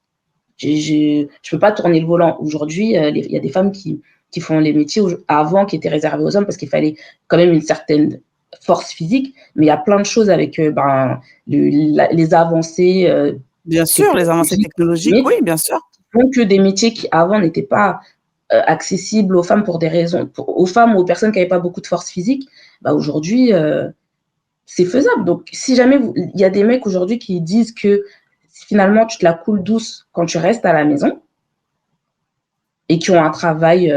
Je peux pas tourner le volant. Aujourd'hui, il y a des femmes qui font les métiers avant qui étaient réservés aux hommes parce qu'il fallait quand même une certaine force physique. Mais il y a plein de choses avec ben, les avancées Bien sûr, les avancées technologiques, technologiques, mais oui, bien sûr. font que des métiers qui avant n'étaient pas accessibles aux femmes pour des raisons, aux femmes ou aux personnes qui n'avaient pas beaucoup de force physique, bah aujourd'hui, c'est faisable. Donc, si jamais il y a des mecs aujourd'hui qui disent que finalement tu te la coules douce quand tu restes à la maison et qui ont un travail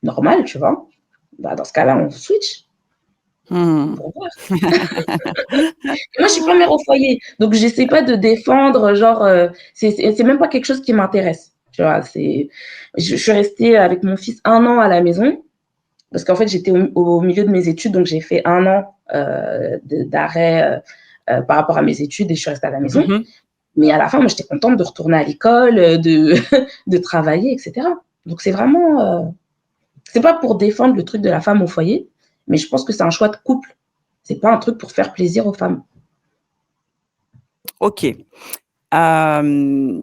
normal, tu vois, bah dans ce cas-là, on switch Mmh. pour voir. Et moi, je suis pas mère au foyer, donc j'essaie pas de défendre, genre, c'est même pas quelque chose qui m'intéresse, tu vois. Je suis restée avec mon fils 1 an à la maison parce qu'en fait, j'étais au milieu de mes études, donc j'ai fait 1 an d'arrêt par rapport à mes études et je suis restée à la maison. Mmh. Mais à la fin, moi, j'étais contente de retourner à l'école, de travailler, etc. Donc, c'est vraiment, c'est pas pour défendre le truc de la femme au foyer, mais je pense que c'est un choix de couple. C'est pas un truc pour faire plaisir aux femmes. OK. Hem,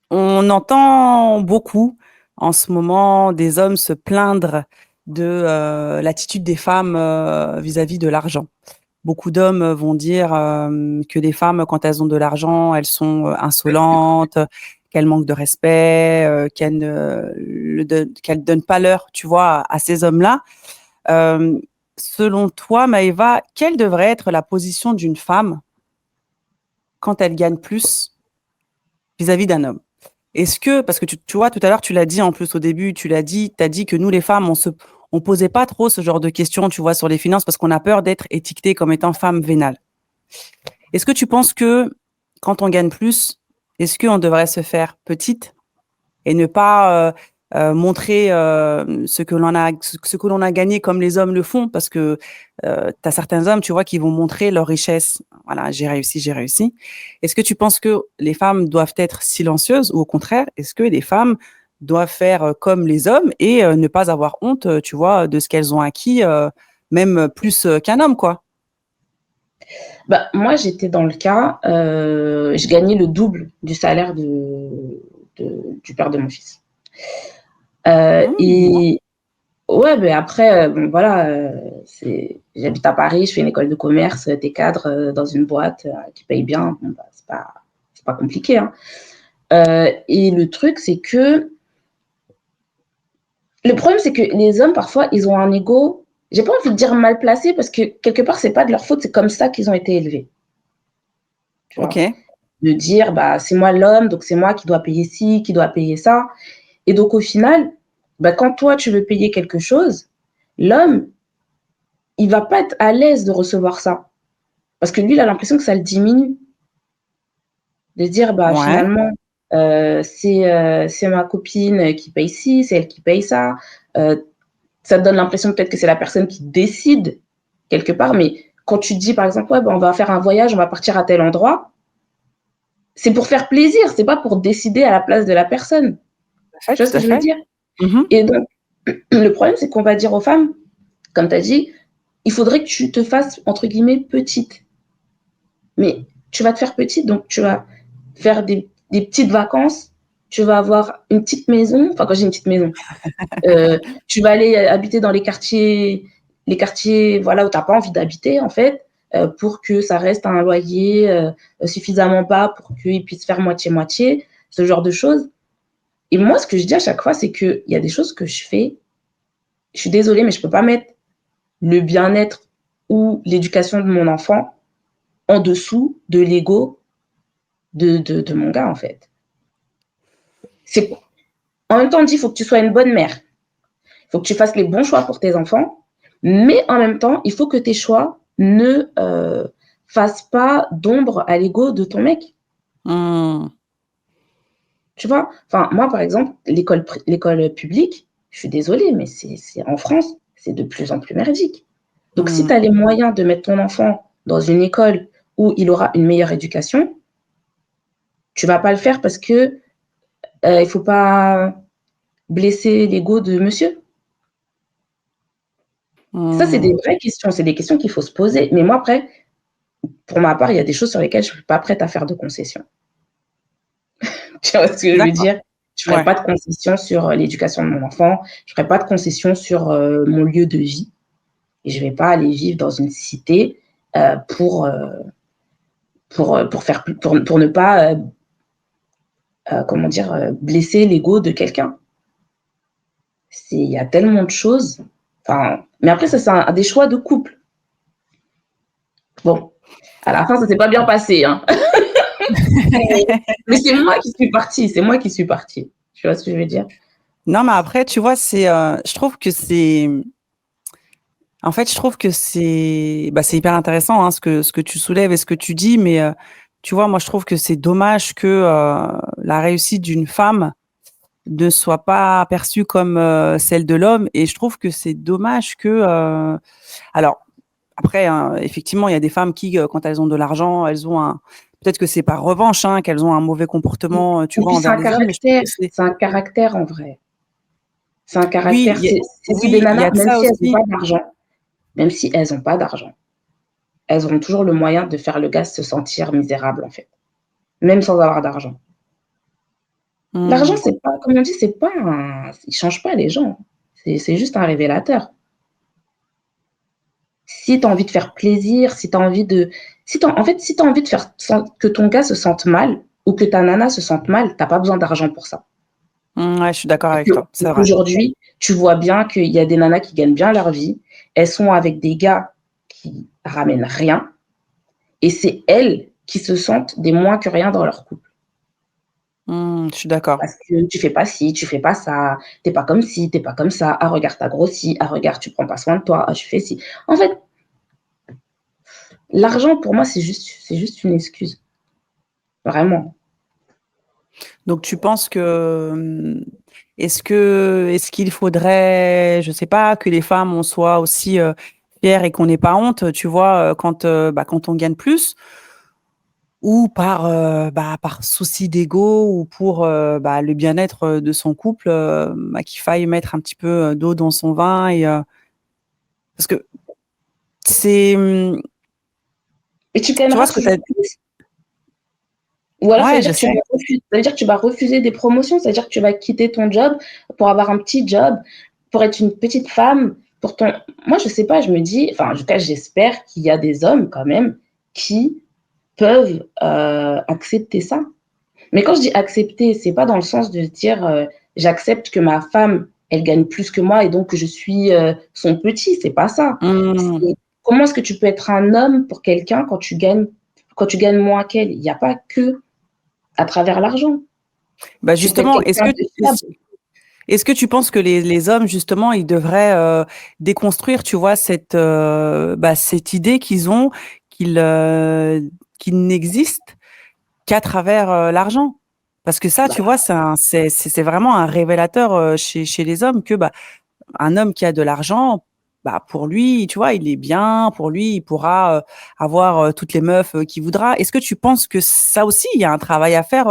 on entend beaucoup en ce moment des hommes se plaindre de, l'attitude des femmes, vis-à-vis de l'argent. Beaucoup d'hommes vont dire, que les femmes, quand elles ont de l'argent, elles sont, insolentes, qu'elles manquent de respect, qu'elles donnent pas l'heure, tu vois, à ces hommes-là. Hem, selon toi, Maëva, quelle devrait être la position d'une femme quand elle gagne plus vis-à-vis d'un homme? Est-ce que parce que tu vois, tout à l'heure, tu l'as dit en plus au début, tu as dit que nous les femmes, on posait pas trop ce genre de questions, tu vois, sur les finances parce qu'on a peur d'être étiquetées comme étant femmes vénales. Est-ce que tu penses que quand on gagne plus, est-ce qu'on devrait se faire petite et ne pas montrer ce que l'on a gagné comme les hommes le font? Parce que tu as certains hommes, tu vois, qui vont montrer leur richesse. Voilà, j'ai réussi, j'ai réussi. Est-ce que tu penses que les femmes doivent être silencieuses ou au contraire, est-ce que les femmes doivent faire comme les hommes et ne pas avoir honte, tu vois, de ce qu'elles ont acquis, même plus qu'un homme, quoi? Bah, moi, j'étais dans le cas, je gagnais le double du salaire du père de mon fils. Mmh. Et ouais, mais après, bon, voilà, j'habite à Paris, je fais une école de commerce, t'es cadre dans une boîte qui paye bien, bon, bah, c'est pas compliqué, hein. Et le truc, c'est que Le problème, c'est que les hommes, parfois, ils ont un ego, j'ai pas envie de dire mal placé, parce que quelque part, c'est pas de leur faute, c'est comme ça qu'ils ont été élevés. Tu vois? OK. De dire, bah, c'est moi l'homme, donc c'est moi qui dois payer ci, qui doit payer ça. Et donc, au final, bah, quand toi, tu veux payer quelque chose, l'homme, il va pas être à l'aise de recevoir ça. Parce que lui, il a l'impression que ça le diminue. De dire, bah, Ouais. finalement, c'est ma copine qui paye ci, c'est elle qui paye ça. Ça te donne l'impression peut-être que c'est la personne qui décide quelque part, mais quand tu dis, par exemple, ouais, bah, on va faire un voyage, on va partir à tel endroit, c'est pour faire plaisir, c'est pas pour décider à la place de la personne. Tu vois ce Tout que à je veux fait. dire? Mmh. Et donc, le problème, c'est qu'on va dire aux femmes, comme tu as dit, il faudrait que tu te fasses, entre guillemets, petite. Mais tu vas te faire petite, donc tu vas faire des petites vacances, tu vas avoir une petite maison, enfin, quand j'ai une petite maison, tu vas aller habiter dans les quartiers voilà, où tu n'as pas envie d'habiter, en fait, pour que ça reste à un loyer suffisamment bas pour qu'ils puissent faire moitié-moitié, ce genre de choses. Et moi, ce que je dis à chaque fois, c'est qu'il y a des choses que je fais, je suis désolée, mais je ne peux pas mettre le bien-être ou l'éducation de mon enfant en dessous de l'ego de mon gars, en fait. C'est, en même temps, on dit, il faut que tu sois une bonne mère. Il faut que tu fasses les bons choix pour tes enfants, mais en même temps, il faut que tes choix ne fassent pas d'ombre à l'ego de ton mec. Mmh. Tu vois? Enfin, moi, par exemple, l'école publique, je suis désolée, mais en France, c'est de plus en plus merdique. Donc, si Mmh. tu as les moyens de mettre ton enfant dans une école où il aura une meilleure éducation, tu vas pas le faire parce que il faut pas blesser l'ego de monsieur. Ça, c'est des Mmh. vraies questions. C'est des questions qu'il faut se poser. Mais moi, après, pour ma part, il y a des choses sur lesquelles je ne suis pas prête à faire de concessions. Tu vois ce que je veux D'accord. dire? Je ne ferai Ouais. pas de concessions sur l'éducation de mon enfant. Je ne ferai pas de concessions sur mon lieu de vie. Et je ne vais pas aller vivre dans une cité euh, pour, euh, pour ne pas comment dire, blesser l'ego de quelqu'un. Il y a tellement de choses. Enfin, mais après, ça, c'est des choix de couple. Bon, à la fin, ça ne s'est pas bien passé. Hein. Mais c'est moi qui suis partie. C'est moi qui suis partie. Tu vois ce que je veux dire? Non, mais après, tu vois, je trouve que je trouve que c'est hyper intéressant, hein, ce que tu soulèves et ce que tu dis, mais tu vois, moi, je trouve que c'est dommage que la réussite d'une femme ne soit pas perçue comme celle de l'homme, et je trouve que c'est dommage que, alors, après, hein, effectivement, il y a des femmes qui, quand elles ont de l'argent, peut-être que c'est par revanche, hein, qu'elles ont un mauvais comportement, tu Et vois, puis envers les hommes, mais je trouve que c'est, c'est un caractère en vrai. C'est un oui, caractère. C'est des oui, il y nanas, a de ça aussi. même si elles n'ont pas d'argent, elles auront toujours le moyen de faire le gars se sentir misérable en fait, même sans avoir d'argent. L'argent, Hmm. c'est pas, comme on dit, il change pas les gens. C'est juste un révélateur. Si tu as envie de faire plaisir, si tu as envie de, en fait, si tu as envie de faire que ton gars se sente mal ou que ta nana se sente mal, t'as pas besoin d'argent pour ça. Ouais, je suis d'accord avec toi, c'est vrai. Aujourd'hui, tu vois bien qu'il y a des nanas qui gagnent bien leur vie. Elles sont avec des gars qui ramènent rien. Et c'est elles qui se sentent des moins que rien dans leur couple. Je suis d'accord. Parce que tu fais pas ci, tu fais pas ça, t'es pas comme ci, t'es pas comme ça. Ah, regarde, t'as grossi. Ah, regarde, tu prends pas soin de toi. Ah, tu fais ci. En fait, l'argent, pour moi, c'est juste une excuse. Vraiment. Donc, tu penses que, est-ce qu'il faudrait, je sais pas, que les femmes on soit aussi fières et qu'on n'ait pas honte, tu vois, quand on gagne plus, ou par souci d'ego, ou pour le bien-être de son couple, qu'il faille mettre un petit peu d'eau dans son vin, et parce que c'est, Et tu tu vois gagneras ce que tu as. toujours plus. Ou alors, Ouais, je sais. ça veut dire que tu vas refuser des promotions, ça veut dire que tu vas quitter ton job pour avoir un petit job, pour être une petite femme, pour ton. Moi, je sais pas, je me dis, enfin, en tout cas, j'espère qu'il y a des hommes quand même qui peuvent accepter ça. Mais quand je dis accepter, c'est pas dans le sens de dire j'accepte que ma femme elle gagne plus que moi et donc je suis son petit. C'est pas ça. Mmh. C'est comment est-ce que tu peux être un homme pour quelqu'un quand tu gagnes moins qu'elle? Il n'y a pas que à travers l'argent. Bah, Tu peux être justement, quelqu'un de fiable. est-ce que tu penses que les hommes, justement, ils devraient déconstruire, tu vois, cette idée qu'ils ont qu'ils qu'ils n'existent qu'à travers l'argent? Parce que ça, Bah, tu vois, c'est vraiment un révélateur chez les hommes que bah, un homme qui a de l'argent, bah, pour lui, tu vois, il est bien, pour lui, il pourra avoir toutes les meufs qu'il voudra. Est-ce que tu penses que ça aussi, il y a un travail à faire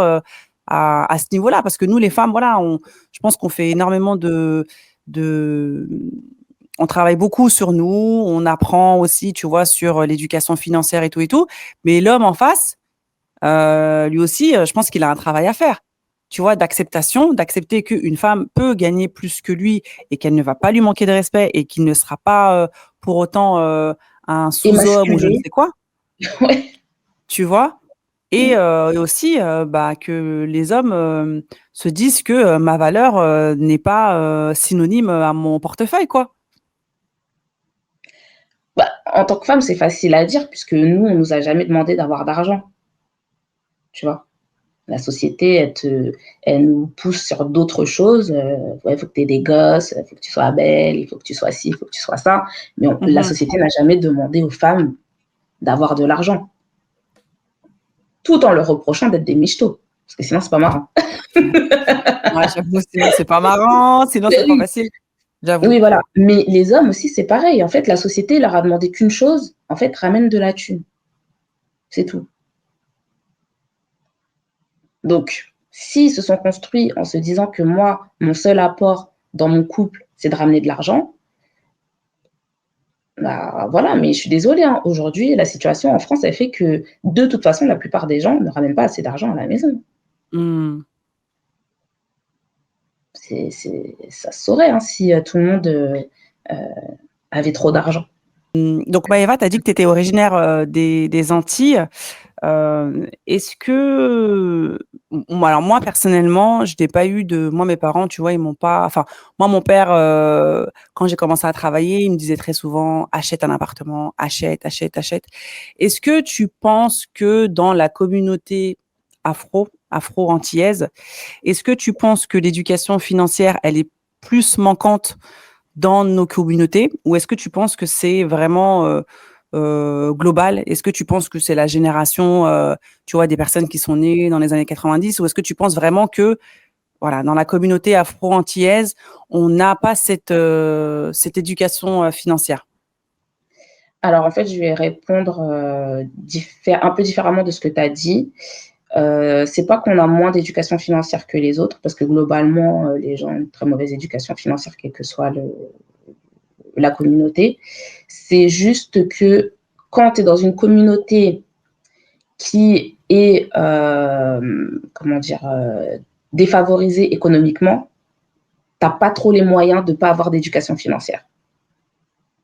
à ce niveau-là? Parce que nous, les femmes, voilà, je pense qu'on fait énormément de, on travaille beaucoup sur nous, on apprend aussi, tu vois, sur l'éducation financière et tout et tout. Mais l'homme en face, lui aussi, je pense qu'il a un travail à faire. Tu vois, d'acceptation, d'accepter qu'une femme peut gagner plus que lui et qu'elle ne va pas lui manquer de respect et qu'il ne sera pas pour autant un sous-homme ou je ne émasculé. sais quoi, Ouais. tu vois. Et aussi, bah, que les hommes se disent que ma valeur n'est pas synonyme à mon portefeuille, quoi. Bah, en tant que femme, c'est facile à dire puisque nous, on nous a jamais demandé d'avoir d'argent, tu vois? La société, elle nous pousse sur d'autres choses. Ouais, il faut que tu aies des gosses, il faut que tu sois belle, il faut que tu sois ci, il faut que tu sois ça. Mais la Mhm. société n'a jamais demandé aux femmes d'avoir de l'argent, tout en leur reprochant d'être des michtos. Parce que sinon, c'est pas marrant. Ouais, j'avoue, sinon c'est pas marrant, sinon Mais c'est pas oui, facile, j'avoue. oui, voilà. Mais les hommes aussi, c'est pareil. En fait, la société leur a demandé qu'une chose, en fait, ramène de la thune. C'est tout. Donc, s'ils se sont construits en se disant que moi, mon seul apport dans mon couple, c'est de ramener de l'argent, bah, voilà, mais je suis désolée, hein, aujourd'hui, la situation en France, elle fait que, de toute façon, la plupart des gens ne ramènent pas assez d'argent à la maison. Hmm. Ça se saurait, hein, si tout le monde avait trop d'argent. Donc Maëva, tu as dit que tu étais originaire des Antilles. Est-ce que alors moi personnellement, je n'ai pas eu de moi mes parents, tu vois, ils m'ont pas enfin moi mon père quand j'ai commencé à travailler, il me disait très souvent achète un appartement, achète, achète, achète. Est-ce que tu penses que dans la communauté afro-antillaise, est-ce que tu penses que l'éducation financière, elle est plus manquante dans nos communautés ou est-ce que tu penses que c'est vraiment global? Est-ce que tu penses que c'est la génération, tu vois, des personnes qui sont nées dans les années 90 ou est-ce que tu penses vraiment que, voilà, dans la communauté afro-antillaise, on n'a pas cette éducation financière? Alors, en fait, je vais répondre un peu différemment de ce que tu as dit. C'est pas qu'on a moins d'éducation financière que les autres, parce que globalement, les gens ont une très mauvaise éducation financière, quelle que soit la communauté. C'est juste que quand tu es dans une communauté qui est, comment dire, défavorisée économiquement, tu n'as pas trop les moyens de ne pas avoir d'éducation financière.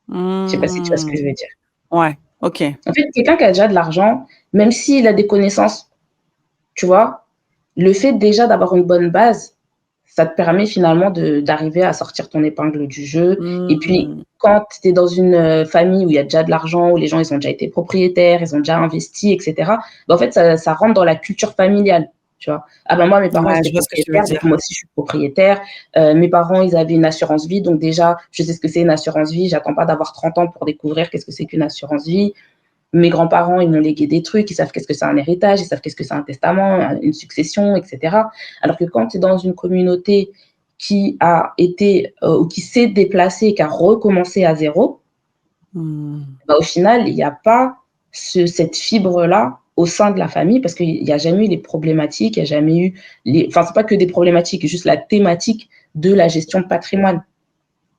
Je sais pas si tu vois ce que je Mmh. veux dire. Ouais, OK. En fait, quelqu'un qui a déjà de l'argent, même s'il a des connaissances, tu vois, le fait déjà d'avoir une bonne base, ça te permet finalement d'arriver à sortir ton épingle du jeu. Et puis, Mmh. quand tu es dans une famille où il y a déjà de l'argent, où les gens ils ont déjà été propriétaires, ils ont déjà investi, etc., bah, en fait, ça rentre dans la culture familiale. Tu vois. Ah ben moi, mes parents, ils Ouais, étaient je vois ce que tu veux propriétaires, donc dire. moi aussi, je suis propriétaire. Mes parents, ils avaient une assurance vie, donc déjà, je sais ce que c'est une assurance vie. J'attends pas d'avoir 30 ans pour découvrir qu'est-ce que c'est qu'une assurance vie. Mes grands-parents, ils m'ont légué des trucs, ils savent qu'est-ce que c'est un héritage, ils savent qu'est-ce que c'est un testament, une succession, etc. Alors que quand tu es dans une communauté qui a été ou qui s'est déplacée, qui a recommencé à zéro, Mmh. bah, au final, il n'y a pas cette fibre-là au sein de la famille parce qu'il n'y a jamais eu les problématiques, il n'y a jamais eu enfin, c'est pas que des problématiques, juste la thématique de la gestion de patrimoine.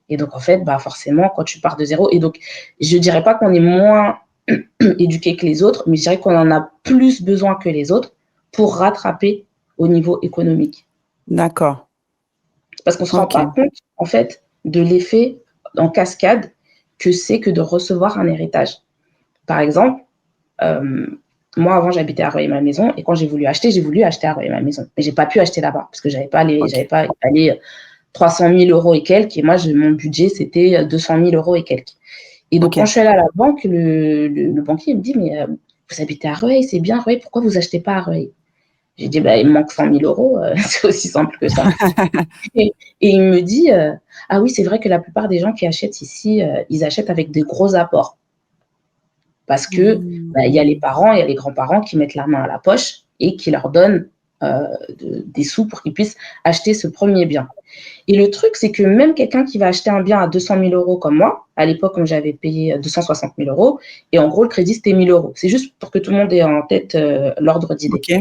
Et donc, en fait, bah, forcément, quand tu pars de zéro, et donc, je dirais pas qu'on est moins éduqué que les autres, mais je dirais qu'on en a plus besoin que les autres pour rattraper au niveau économique. D'accord. Parce qu'on ne se rend pas OK. compte, en fait, de l'effet en cascade que c'est que de recevoir un héritage. Par exemple, euh, moi, avant, j'habitais à Rueil-Malmaison et quand j'ai voulu acheter à Rueil-Malmaison. Mais j'ai pas pu acheter là-bas parce que j'avais pas OK. aller 300 000 euros et quelques. Et moi, mon budget, c'était 200 000 euros et quelques. Et donc, quand je suis allée à la banque, le banquier me dit, mais vous habitez à Rueil, c'est bien Rueil, pourquoi vous achetez pas à Rueil? J'ai dit, bah, il me manque 100 000 euros, c'est aussi simple que ça. Et il me dit, ah oui, c'est vrai que la plupart des gens qui achètent ici, ils achètent avec des gros apports. Parce que bah, y a les parents, il y a les grands-parents qui mettent la main à la poche et qui leur donnent des sous pour qu'ils puissent acheter ce premier bien. Et le truc, c'est que même quelqu'un qui va acheter un bien à 200 000 euros comme moi, à l'époque, comme j'avais payé 260 000 euros, et en gros, le crédit, c'était 1 000 euros. C'est juste pour que tout le monde ait en tête l'ordre d'idée. Ok.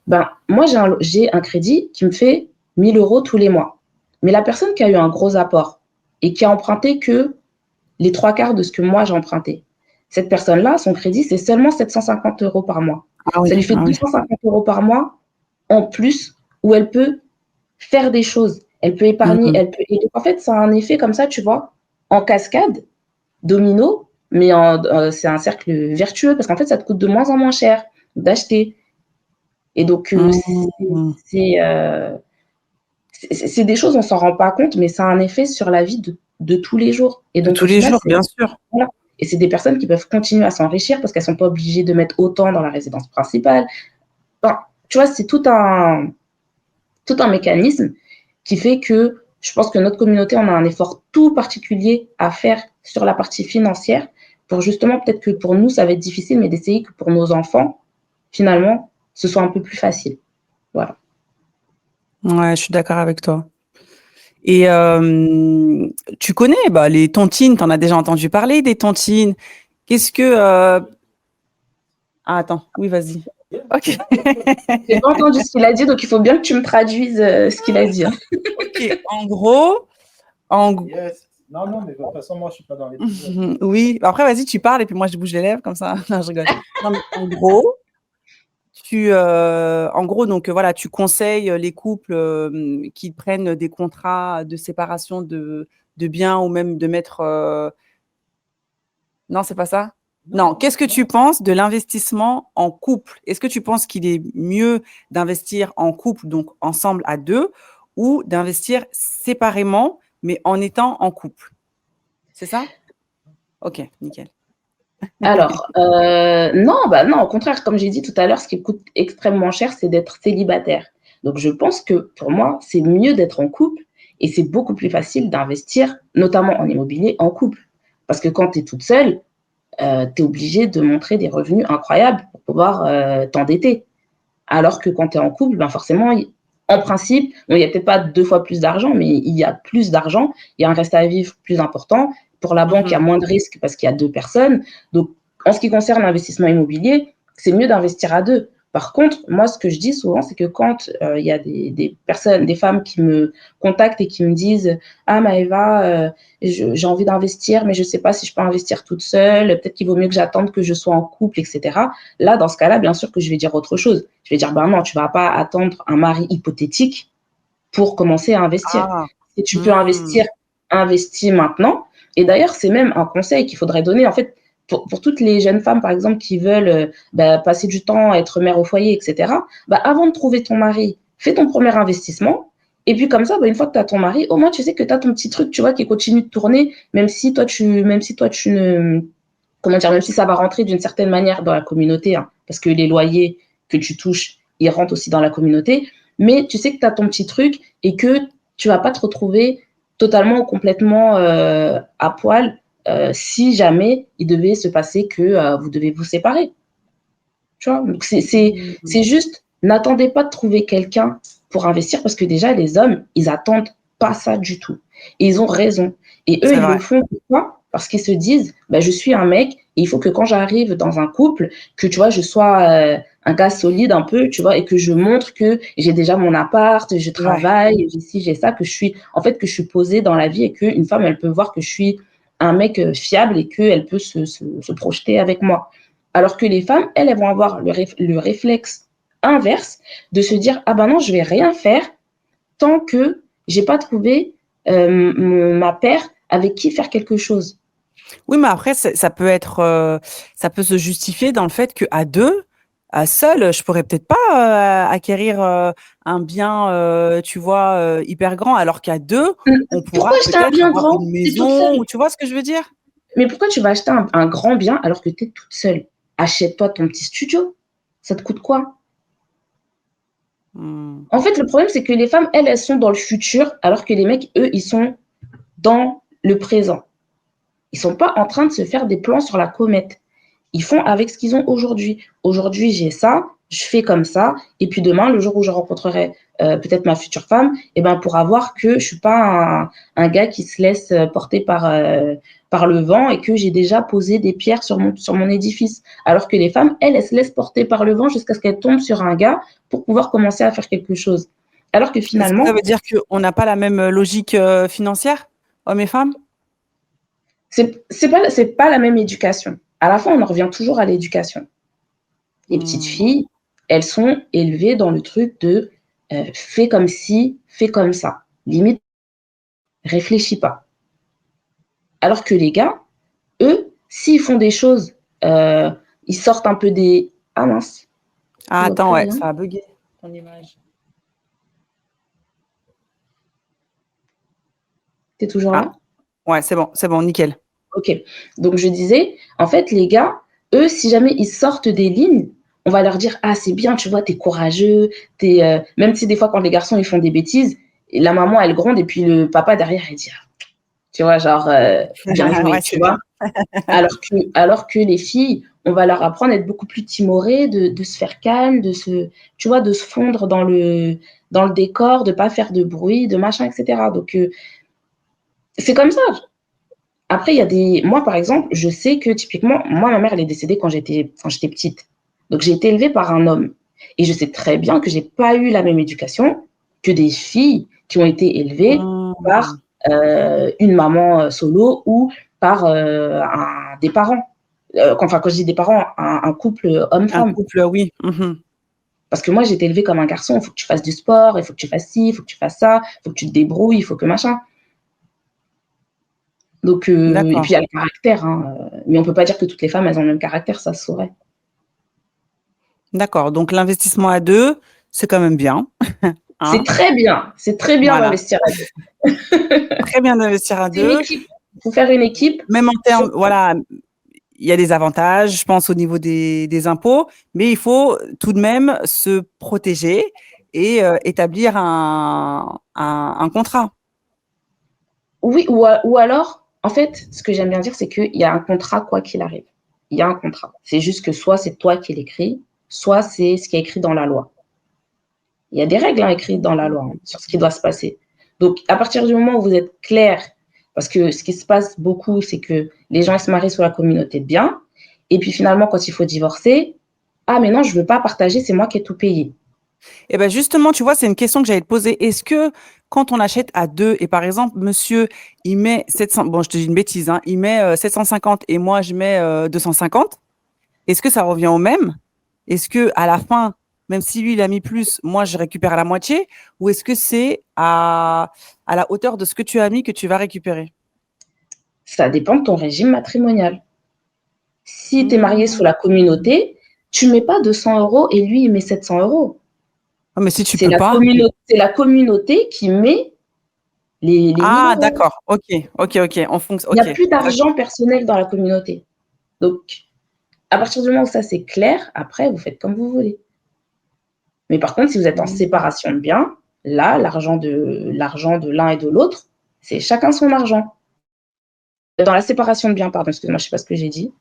Ben, moi, j'ai un crédit qui me fait 1 000 euros tous les mois. Mais la personne qui a eu un gros apport et qui a emprunté que les 3/4 de ce que moi j'ai emprunté, cette personne-là, son crédit, c'est seulement 750 euros par mois. Ah oui, Ça lui fait 250 euros par mois en plus où elle peut faire des choses. Elle peut épargner, elle peut. Et donc, en fait, ça a un effet comme ça, tu vois, en cascade, domino, mais c'est un cercle vertueux parce qu'en fait, ça te coûte de moins en moins cher d'acheter. Et donc, c'est des choses, on s'en rend pas compte, mais ça a un effet sur la vie de tous les jours. Et De donc, tous au les final, jours, bien sûr. voilà. Et c'est des personnes qui peuvent continuer à s'enrichir parce qu'elles sont pas obligées de mettre autant dans la résidence principale. Enfin, tu vois, c'est tout un mécanisme qui fait que je pense que notre communauté, on a un effort tout particulier à faire sur la partie financière pour justement, peut-être que pour nous, ça va être difficile, mais d'essayer que pour nos enfants, finalement, ce soit un peu plus facile. Voilà. Ouais, je suis d'accord avec toi. Et tu connais les tontines, tu en as déjà entendu parler des tontines. Qu'est-ce que... Ah, attends, oui, vas-y. Ok. J'ai pas entendu ce qu'il a dit, donc il faut bien que tu me traduises ce qu'il a dit. Hein. Ok, en gros... Yes. Non, mais de toute façon, moi, je suis pas dans les... Oui, après, vas-y, tu parles et puis moi, je bouge les lèvres comme ça. Non, je rigole. Non, mais en gros... donc voilà, tu conseilles les couples qui prennent des contrats de séparation de biens ou même de mettre. Non, c'est pas ça? Non. Qu'est-ce que tu penses de l'investissement en couple? Est-ce que tu penses qu'il est mieux d'investir en couple, donc ensemble à deux, ou d'investir séparément, mais en étant en couple? C'est ça? Ok, nickel. Alors, non, au contraire, comme j'ai dit tout à l'heure, ce qui coûte extrêmement cher, c'est d'être célibataire. Donc, je pense que pour moi, c'est mieux d'être en couple et c'est beaucoup plus facile d'investir, notamment en immobilier, en couple. Parce que quand tu es toute seule, tu es obligé de montrer des revenus incroyables pour pouvoir t'endetter. Alors que quand tu es en couple, ben forcément, en principe, il n'y a peut-être pas 2 fois plus d'argent, mais il y a plus d'argent, il y a un reste à vivre plus important. Pour la banque, il y a moins de risques parce qu'il y a 2 personnes. Donc, en ce qui concerne l'investissement immobilier, c'est mieux d'investir à 2. Par contre, moi, ce que je dis souvent, c'est que quand il y a des personnes, des femmes qui me contactent et qui me disent « Ah, Maëva, j'ai envie d'investir, mais je ne sais pas si je peux investir toute seule, peut-être qu'il vaut mieux que j'attende que je sois en couple, etc. » Là, dans ce cas-là, bien sûr que je vais dire autre chose. Je vais dire « Ben non, tu ne vas pas attendre un mari hypothétique pour commencer à investir. Ah, Si tu peux investir, investis maintenant. » Et d'ailleurs, c'est même un conseil qu'il faudrait donner, en fait, pour toutes les jeunes femmes, par exemple, qui veulent passer du temps, être mère au foyer, etc., avant de trouver ton mari, fais ton premier investissement. Et puis comme ça, une fois que tu as ton mari, au moins tu sais que tu as ton petit truc, tu vois, qui continue de tourner, même si toi tu ne... Comment dire, même si ça va rentrer d'une certaine manière dans la communauté, hein, parce que les loyers que tu touches, ils rentrent aussi dans la communauté, mais tu sais que tu as ton petit truc et que tu vas pas te retrouver totalement ou complètement à poil si jamais il devait se passer que vous devez vous séparer. Tu vois, donc c'est juste, n'attendez pas de trouver quelqu'un pour investir parce que déjà, les hommes, ils attendent pas ça du tout. Et ils ont raison. Et eux, ils le font pourquoi? Parce qu'ils se disent, je suis un mec et il faut que quand j'arrive dans un couple, que tu vois, je sois un gars solide un peu, tu vois, et que je montre que j'ai déjà mon appart, je travaille, j'ai ci, j'ai ça, que je suis posée dans la vie et qu'une femme, elle peut voir que je suis un mec fiable et qu'elle peut se projeter avec moi. Alors que les femmes, elles vont avoir le réflexe inverse de se dire, ah ben non, je vais rien faire tant que j'ai pas trouvé ma paire avec qui faire quelque chose. Oui, mais après, ça peut être, ça peut se justifier dans le fait qu'à deux, Seule, je pourrais peut-être pas acquérir un bien, tu vois, hyper grand, alors qu'à deux, on pourra Pourquoi acheter un peut-être bien avoir grand? une Tu es toute maison, seule. ou tu vois ce que je veux dire? Mais pourquoi tu vas acheter un grand bien alors que tu es toute seule? Achète-toi ton petit studio. Ça te coûte quoi? Hmm. En fait, le problème, c'est que les femmes, elles sont dans le futur, alors que les mecs, eux, ils sont dans le présent. Ils sont pas en train de se faire des plans sur la comète. Ils font avec ce qu'ils ont aujourd'hui. Aujourd'hui, j'ai ça, je fais comme ça, et puis demain, le jour où je rencontrerai peut-être ma future femme, eh ben, pourra voir que je suis pas un gars qui se laisse porter par le vent et que j'ai déjà posé des pierres sur mon édifice. Alors que les femmes, elles se laissent porter par le vent jusqu'à ce qu'elles tombent sur un gars pour pouvoir commencer à faire quelque chose. Alors que Est-ce que ça finalement, veut dire qu'on n'a pas la même logique financière, hommes et femmes? c'est pas la même éducation. À la fin, on en revient toujours à l'éducation. Les petites Hmm. filles, elles sont élevées dans le truc de fais comme ci, fais comme ça. Limite, réfléchis pas. Alors que les gars, eux, s'ils font des choses, euh, ils sortent un peu des. Ah mince, je Ah, vois plus attends, ouais, rien. ça a bugué ton image. T'es toujours Ah, là? ouais, c'est bon, nickel. Ok. Donc je disais, en fait, les gars, eux, si jamais ils sortent des lignes, on va leur dire ah c'est bien, tu vois, t'es courageux, même si des fois quand les garçons ils font des bêtises, la maman elle gronde et puis le papa derrière il dit tu vois genre bien joué, Ouais, tu c'est bien. vois. Alors que les filles, on va leur apprendre à être beaucoup plus timorées, de se faire calme, tu vois, de se fondre dans le décor, de pas faire de bruit, de machin, etc. Donc c'est comme ça. Après, il y a moi, par exemple, je sais que typiquement, moi, ma mère, elle est décédée quand j'étais petite. Donc, j'ai été élevée par un homme. Et je sais très bien que j'ai pas eu la même éducation que des filles qui ont été élevées par Hmm. une maman solo ou par des parents. Enfin, quand je dis des parents, un couple Un homme-femme. couple, oui. Mhm. Parce que moi, j'ai été élevée comme un garçon. Il faut que tu fasses du sport, il faut que tu fasses ci, il faut que tu fasses ça, il faut que tu te débrouilles, il faut que machin. Donc, et puis il D'accord. y a le caractère, hein, mais on peut pas dire que toutes les femmes, elles ont le même caractère, ça se saurait. D'accord. Donc, l'investissement à deux, c'est quand même bien. Hein? C'est très bien Voilà. d'investir à deux. Très bien d'investir à C'est une deux. équipe. Il faut faire une équipe. Même en Sur... termes, voilà, il y a des avantages, je pense, au niveau des impôts, mais il faut tout de même se protéger et établir un contrat. Oui, ou alors, en fait, ce que j'aime bien dire, c'est qu'il y a un contrat quoi qu'il arrive. Il y a un contrat. C'est juste que soit c'est toi qui l'écris, soit c'est ce qui est écrit dans la loi. Il y a des règles écrites dans la loi sur ce qui doit se passer. Donc, à partir du moment où vous êtes clair, parce que ce qui se passe beaucoup, c'est que les gens ils se marient sur la communauté de biens, et puis finalement, quand il faut divorcer, ah, mais non, je ne veux pas partager, c'est moi qui ai tout payé. Et ben justement, tu vois, c'est une question que j'allais te poser. Est-ce que quand on achète à deux, et par exemple, monsieur, il met 700, bon, je te dis une bêtise, hein, il met 750 et moi, je mets 250, est-ce que ça revient au même? Est-ce que à la fin, même si lui, il a mis plus, moi, je récupère la moitié? Ou est-ce que c'est à la hauteur de ce que tu as mis que tu vas récupérer? Ça dépend de ton régime matrimonial. Si tu es marié sous Mmh. la communauté, tu ne mets pas 200 euros et lui, il met 700 euros. Ah, mais si tu C'est peux pas. la communauté qui met les 1000 Ah, euros. d'accord. Ok, ok, ok. En fonction. Il n'y a Ok, plus d'accord. d'argent personnel dans la communauté. Donc, à partir du moment où ça c'est clair, après, vous faites comme vous voulez. Mais par contre, si vous êtes en Mmh. séparation de biens, là, l'argent de l'un et de l'autre, c'est chacun son argent. Dans la séparation de biens, pardon, excuse-moi, je ne sais pas ce que j'ai dit.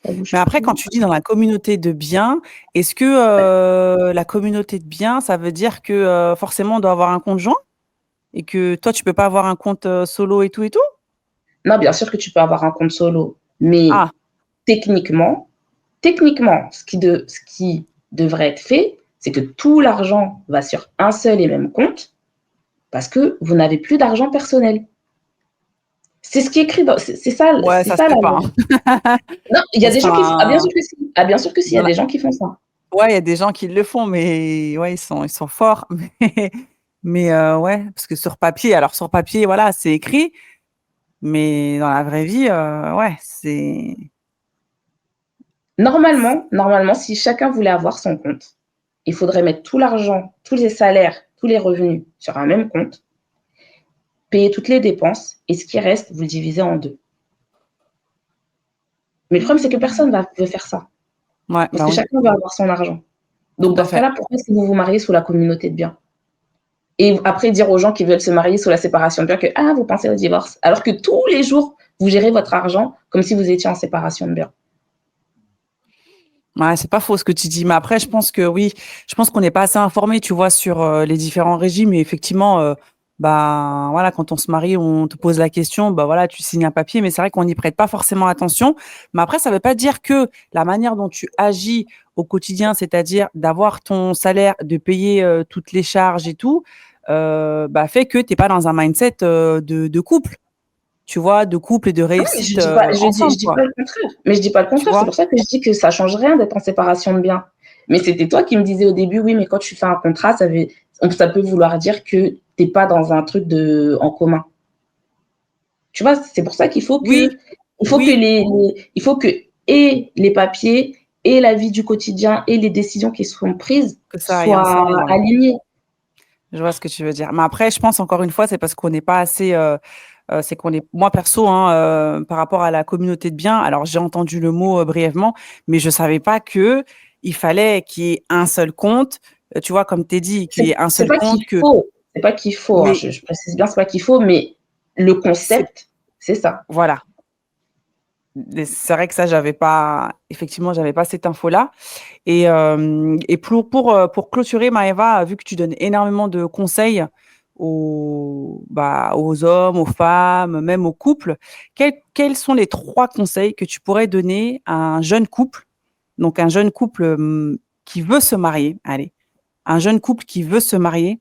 Ça Mais bouge après, quand plus. tu dis dans la communauté de biens, est-ce que la communauté de biens, ça veut dire que forcément on doit avoir un compte joint et que toi, tu peux pas avoir un compte solo et tout et tout? Non, bien sûr que tu peux avoir un compte solo, mais Ah, techniquement, ce qui devrait être fait, c'est que tout l'argent va sur un seul et même compte parce que vous n'avez plus d'argent personnel. C'est ce qui est écrit dans. ouais, C'est ça se ça fait la pas. loi. Hein. Non, il y a des gens qui font. Ah, bien Enfin, sûr que si. Ah, bien sûr que si, il y dans a la- des gens qui font ça. ouais, il y a des gens qui le font, mais ouais, ils sont forts. Mais ouais, parce que sur papier, alors sur papier, voilà, c'est écrit, mais dans la vraie vie, ouais, c'est. Normalement, si chacun voulait avoir son compte, il faudrait mettre tout l'argent, tous les salaires, tous les revenus sur un même compte, payer toutes les dépenses, et ce qui reste, vous le divisez en 2. Mais le problème, c'est que personne ne veut faire ça, Ouais, parce bah que oui, chacun veut avoir son argent. tout Donc, à dans ce fait. cas-là, pourquoi est-ce que vous vous mariez sous la communauté de biens? Et après, dire aux gens qui veulent se marier sous la séparation de biens que, ah, vous pensez au divorce, alors que tous les jours, vous gérez votre argent comme si vous étiez en séparation de biens. Ouais, c'est pas faux ce que tu dis, mais après, je pense que oui, je pense qu'on n'est pas assez informé, tu vois, sur les différents régimes. Et effectivement, bah voilà, quand on se marie, on te pose la question, bah voilà, tu signes un papier, mais c'est vrai qu'on n'y prête pas forcément attention. Mais après, ça veut pas dire que la manière dont tu agis au quotidien, c'est-à-dire d'avoir ton salaire, de payer toutes les charges et tout, bah fait que t'es pas dans un mindset de couple, tu vois, de couple et de Ah oui, mais réussite je ensemble, dis quoi. pas le contraire. Mais je dis pas le Tu contraire. C'est vois? pour ça que je dis que ça change rien d'être en séparation de biens. Mais c'était toi qui me disais au début, oui, mais quand tu fais un contrat, ça peut vouloir dire que t'es pas dans un truc en commun. Tu vois, c'est pour ça Oui, il faut que oui, il faut que et les papiers et la vie du quotidien et les décisions qui seront prises que ça aille soient ensemble, ouais. alignées. Je vois ce que tu veux dire. Mais après, je pense encore une fois, c'est parce qu'on n'est pas assez, c'est qu'on est, moi perso, hein, par rapport à la communauté de biens. Alors, j'ai entendu le mot brièvement, mais je savais pas que il fallait qu'il y ait un seul compte. Tu vois, comme t'es dit, qu'il y ait un C'est seul pas qu'il compte que, faut, c'est pas qu'il faut, hein, mais je précise bien, c'est pas qu'il faut, mais le c'est, concept, c'est ça. voilà. C'est vrai que ça, j'avais pas, effectivement, j'avais pas cette info-là. Et pour clôturer, Maëva, vu que tu donnes énormément de conseils aux hommes, aux femmes, même aux couples, quels sont les 3 conseils que tu pourrais donner à un jeune couple, donc un jeune couple qui veut se marier, allez, un jeune couple qui veut se marier,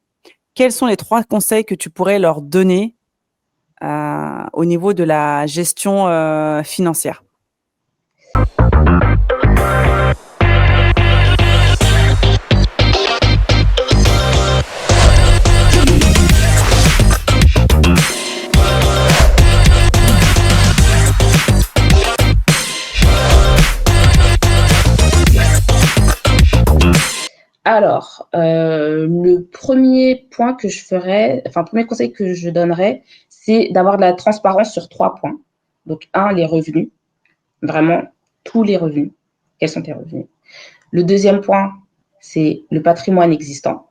quels sont les 3 conseils que tu pourrais leur donner au niveau de la gestion financière? Alors, le premier point que je ferais, enfin, le premier conseil que je donnerais, c'est d'avoir de la transparence sur 3 points. Donc, un, les revenus, vraiment tous les revenus. Quels sont tes revenus? Le deuxième point, c'est le patrimoine existant.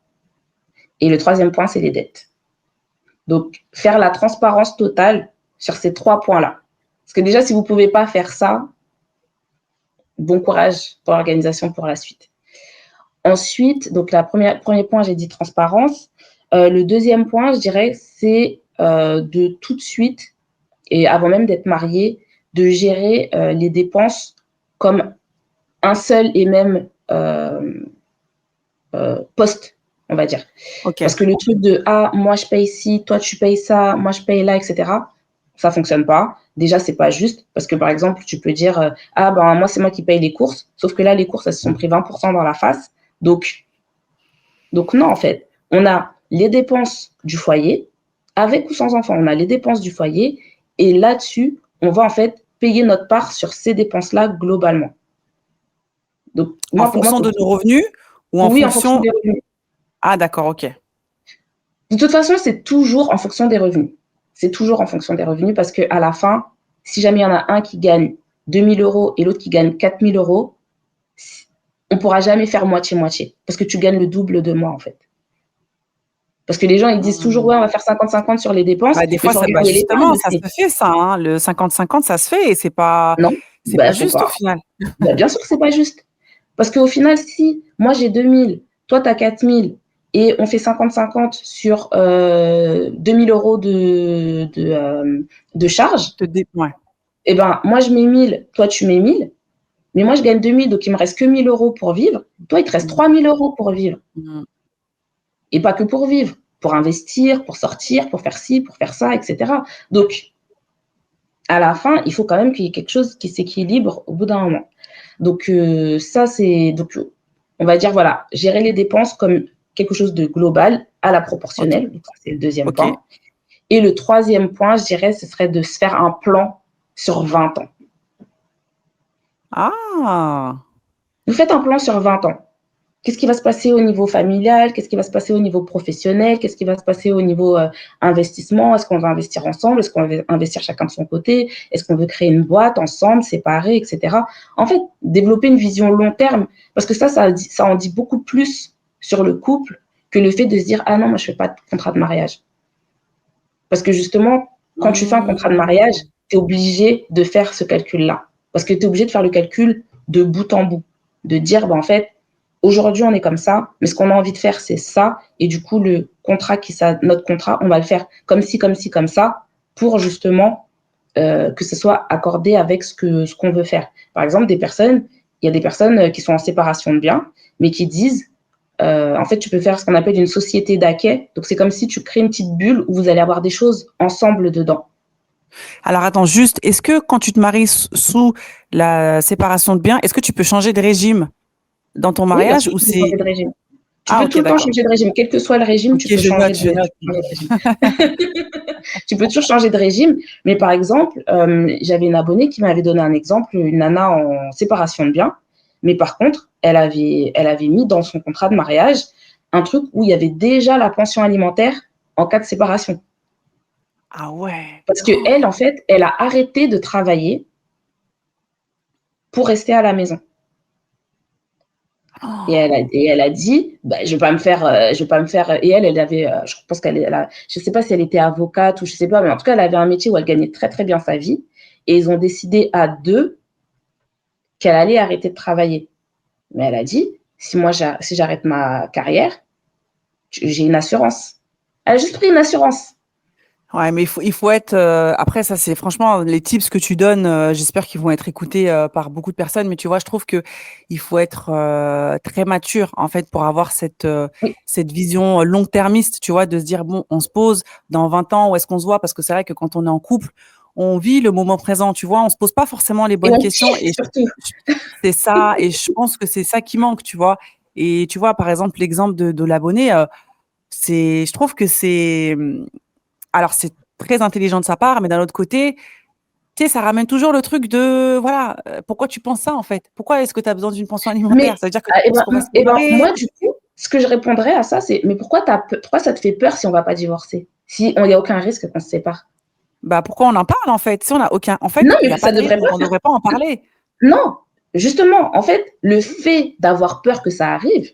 Et le troisième point, c'est les dettes. Donc, faire la transparence totale sur ces 3 points-là. Parce que déjà, si vous ne pouvez pas faire ça, bon courage pour l'organisation pour la suite. Ensuite, donc premier point, j'ai dit transparence. Le deuxième point, je dirais, c'est de tout de suite, et avant même d'être marié, de gérer les dépenses comme un seul et même poste, on va dire. Ok. Parce que le truc de ah, moi je paye ci, toi tu payes ça, moi je paye là, etc., ça fonctionne pas. Déjà, c'est pas juste parce que par exemple, tu peux dire ah ben moi c'est moi qui paye les courses, sauf que là les courses elles se sont pris 20% dans la face. Donc non en fait, on a les dépenses du foyer avec ou sans enfant, on a les dépenses du foyer et là-dessus, on va en fait payer notre part sur ces dépenses-là globalement. Donc En moi pour moi fonction de nos revenus ou en oui en fonction fonction... des revenus. Ah, d'accord, ok. De toute façon, c'est toujours en fonction des revenus. C'est toujours en fonction des revenus parce qu'à la fin, si jamais il y en a un qui gagne 2 000 € et l'autre qui gagne 4 000 €, on ne pourra jamais faire moitié-moitié parce que tu gagnes le double de moi en fait. Parce que les gens, ils disent toujours, Hmm. ouais, on va faire 50-50 sur les dépenses, Bah, des mais il fois, faut bah, regarder justement, l'épargne ça aussi. se fait, ça, hein. Le 50-50, ça se fait et Non, c'est pas faut juste au pas. final. Bien sûr que c'est pas juste. Parce qu'au final, si moi j'ai 2 000, toi tu as 4 000 et on fait 50-50 sur 2 000 € de charges, Ouais. eh ben, moi je mets 1000, toi tu mets 1000, mais moi je gagne 2000, donc il me reste que 1000 € pour vivre. Toi, il te reste Mm, 3000 € pour vivre. mm. Et pas que pour vivre, pour investir, pour sortir, pour faire ci, pour faire ça, etc. Donc, à la fin, il faut quand même qu'il y ait quelque chose qui s'équilibre au bout d'un moment. Donc, ça, c'est. Donc, on va dire, voilà, gérer les dépenses comme quelque chose de global à la Ok, proportionnelle. Donc, ça, c'est le deuxième ok. point. Et le troisième point, je dirais, ce serait de se faire un plan sur 20 ans. Ah! Vous faites un plan sur 20 ans. Qu'est-ce qui va se passer au niveau familial? Qu'est-ce qui va se passer au niveau professionnel? Qu'est-ce qui va se passer au niveau investissement? Est-ce qu'on va investir ensemble? Est-ce qu'on va investir chacun de son côté? Est-ce qu'on veut créer une boîte ensemble, séparés, etc. En fait, développer une vision long terme, parce que ça en dit beaucoup plus sur le couple que le fait de se dire « Ah non, moi, je ne fais pas de contrat de mariage ». Parce que justement, quand tu fais un contrat de mariage, tu es obligé de faire ce calcul-là. Parce que tu es obligé de faire le calcul de bout en bout, de dire, en fait, aujourd'hui, on est comme ça, mais ce qu'on a envie de faire, c'est ça. Et du coup, notre contrat, on va le faire comme ci, comme ci, comme ça, pour justement que ce soit accordé avec ce qu'on veut faire. Par exemple, il y a des personnes qui sont en séparation de biens, mais qui disent, en fait, tu peux faire ce qu'on appelle une société d'acquet. Donc, c'est comme si tu crées une petite bulle où vous allez avoir des choses ensemble dedans. Alors attends, juste, est-ce que quand tu te maries sous la séparation de biens, est-ce que tu peux changer de régime dans ton Oui, bien mariage sûr, ou tu peux c'est... changer de régime. Tu Ah, peux ok, tout le temps d'accord. changer de régime. Quel que soit le régime, Ok, tu peux changer de régime. Tu peux toujours changer de régime. Mais par exemple, j'avais une abonnée qui m'avait donné un exemple, une nana en séparation de biens. Mais par contre, elle avait mis dans son contrat de mariage un truc où il y avait déjà la pension alimentaire en cas de séparation. Ah ouais. Parce qu'elle, en fait, elle a arrêté de travailler pour rester à la maison. Et elle a dit, je vais pas me faire. Et elle avait, je pense je sais pas si elle était avocate ou je sais pas, mais en tout cas, elle avait un métier où elle gagnait très, très bien sa vie. Et ils ont décidé à deux qu'elle allait arrêter de travailler. Mais elle a dit, si j'arrête ma carrière, j'ai une assurance. Elle a juste pris une assurance. Ouais, mais il faut être. Après, ça, c'est franchement les tips que tu donnes. J'espère qu'ils vont être écoutés par beaucoup de personnes. Mais tu vois, je trouve que il faut être très mature en fait pour avoir Oui, cette vision long-termiste. Tu vois, de se dire bon, on se pose dans 20 ans où est-ce qu'on se voit? Parce que c'est vrai que quand on est en couple, on vit le moment présent. Tu vois, on se pose pas forcément les et bonnes on questions. kiffe surtout. C'est ça. Et je pense que c'est ça qui manque. Tu vois. Et tu vois, par exemple, l'exemple de l'abonné. Je trouve que alors, c'est très intelligent de sa part, mais d'un autre côté, tu sais, ça ramène toujours le truc de, voilà, pourquoi tu penses ça, en fait? Pourquoi est-ce que tu as besoin d'une pension alimentaire? Mais, Ça veut dire que tu penses qu'on va se moi, séparer? du coup, ce que je répondrais à ça, c'est, mais pourquoi ça te fait peur si on va pas divorcer? Si il n'y a aucun risque qu'on se sépare? Bah, pourquoi on en parle, en fait? Si on a aucun, en fait, Non, il y mais a pas ça de risque, devrait donc pas on faire. devrait pas en parler. Non, justement, en fait, le fait d'avoir peur que ça arrive,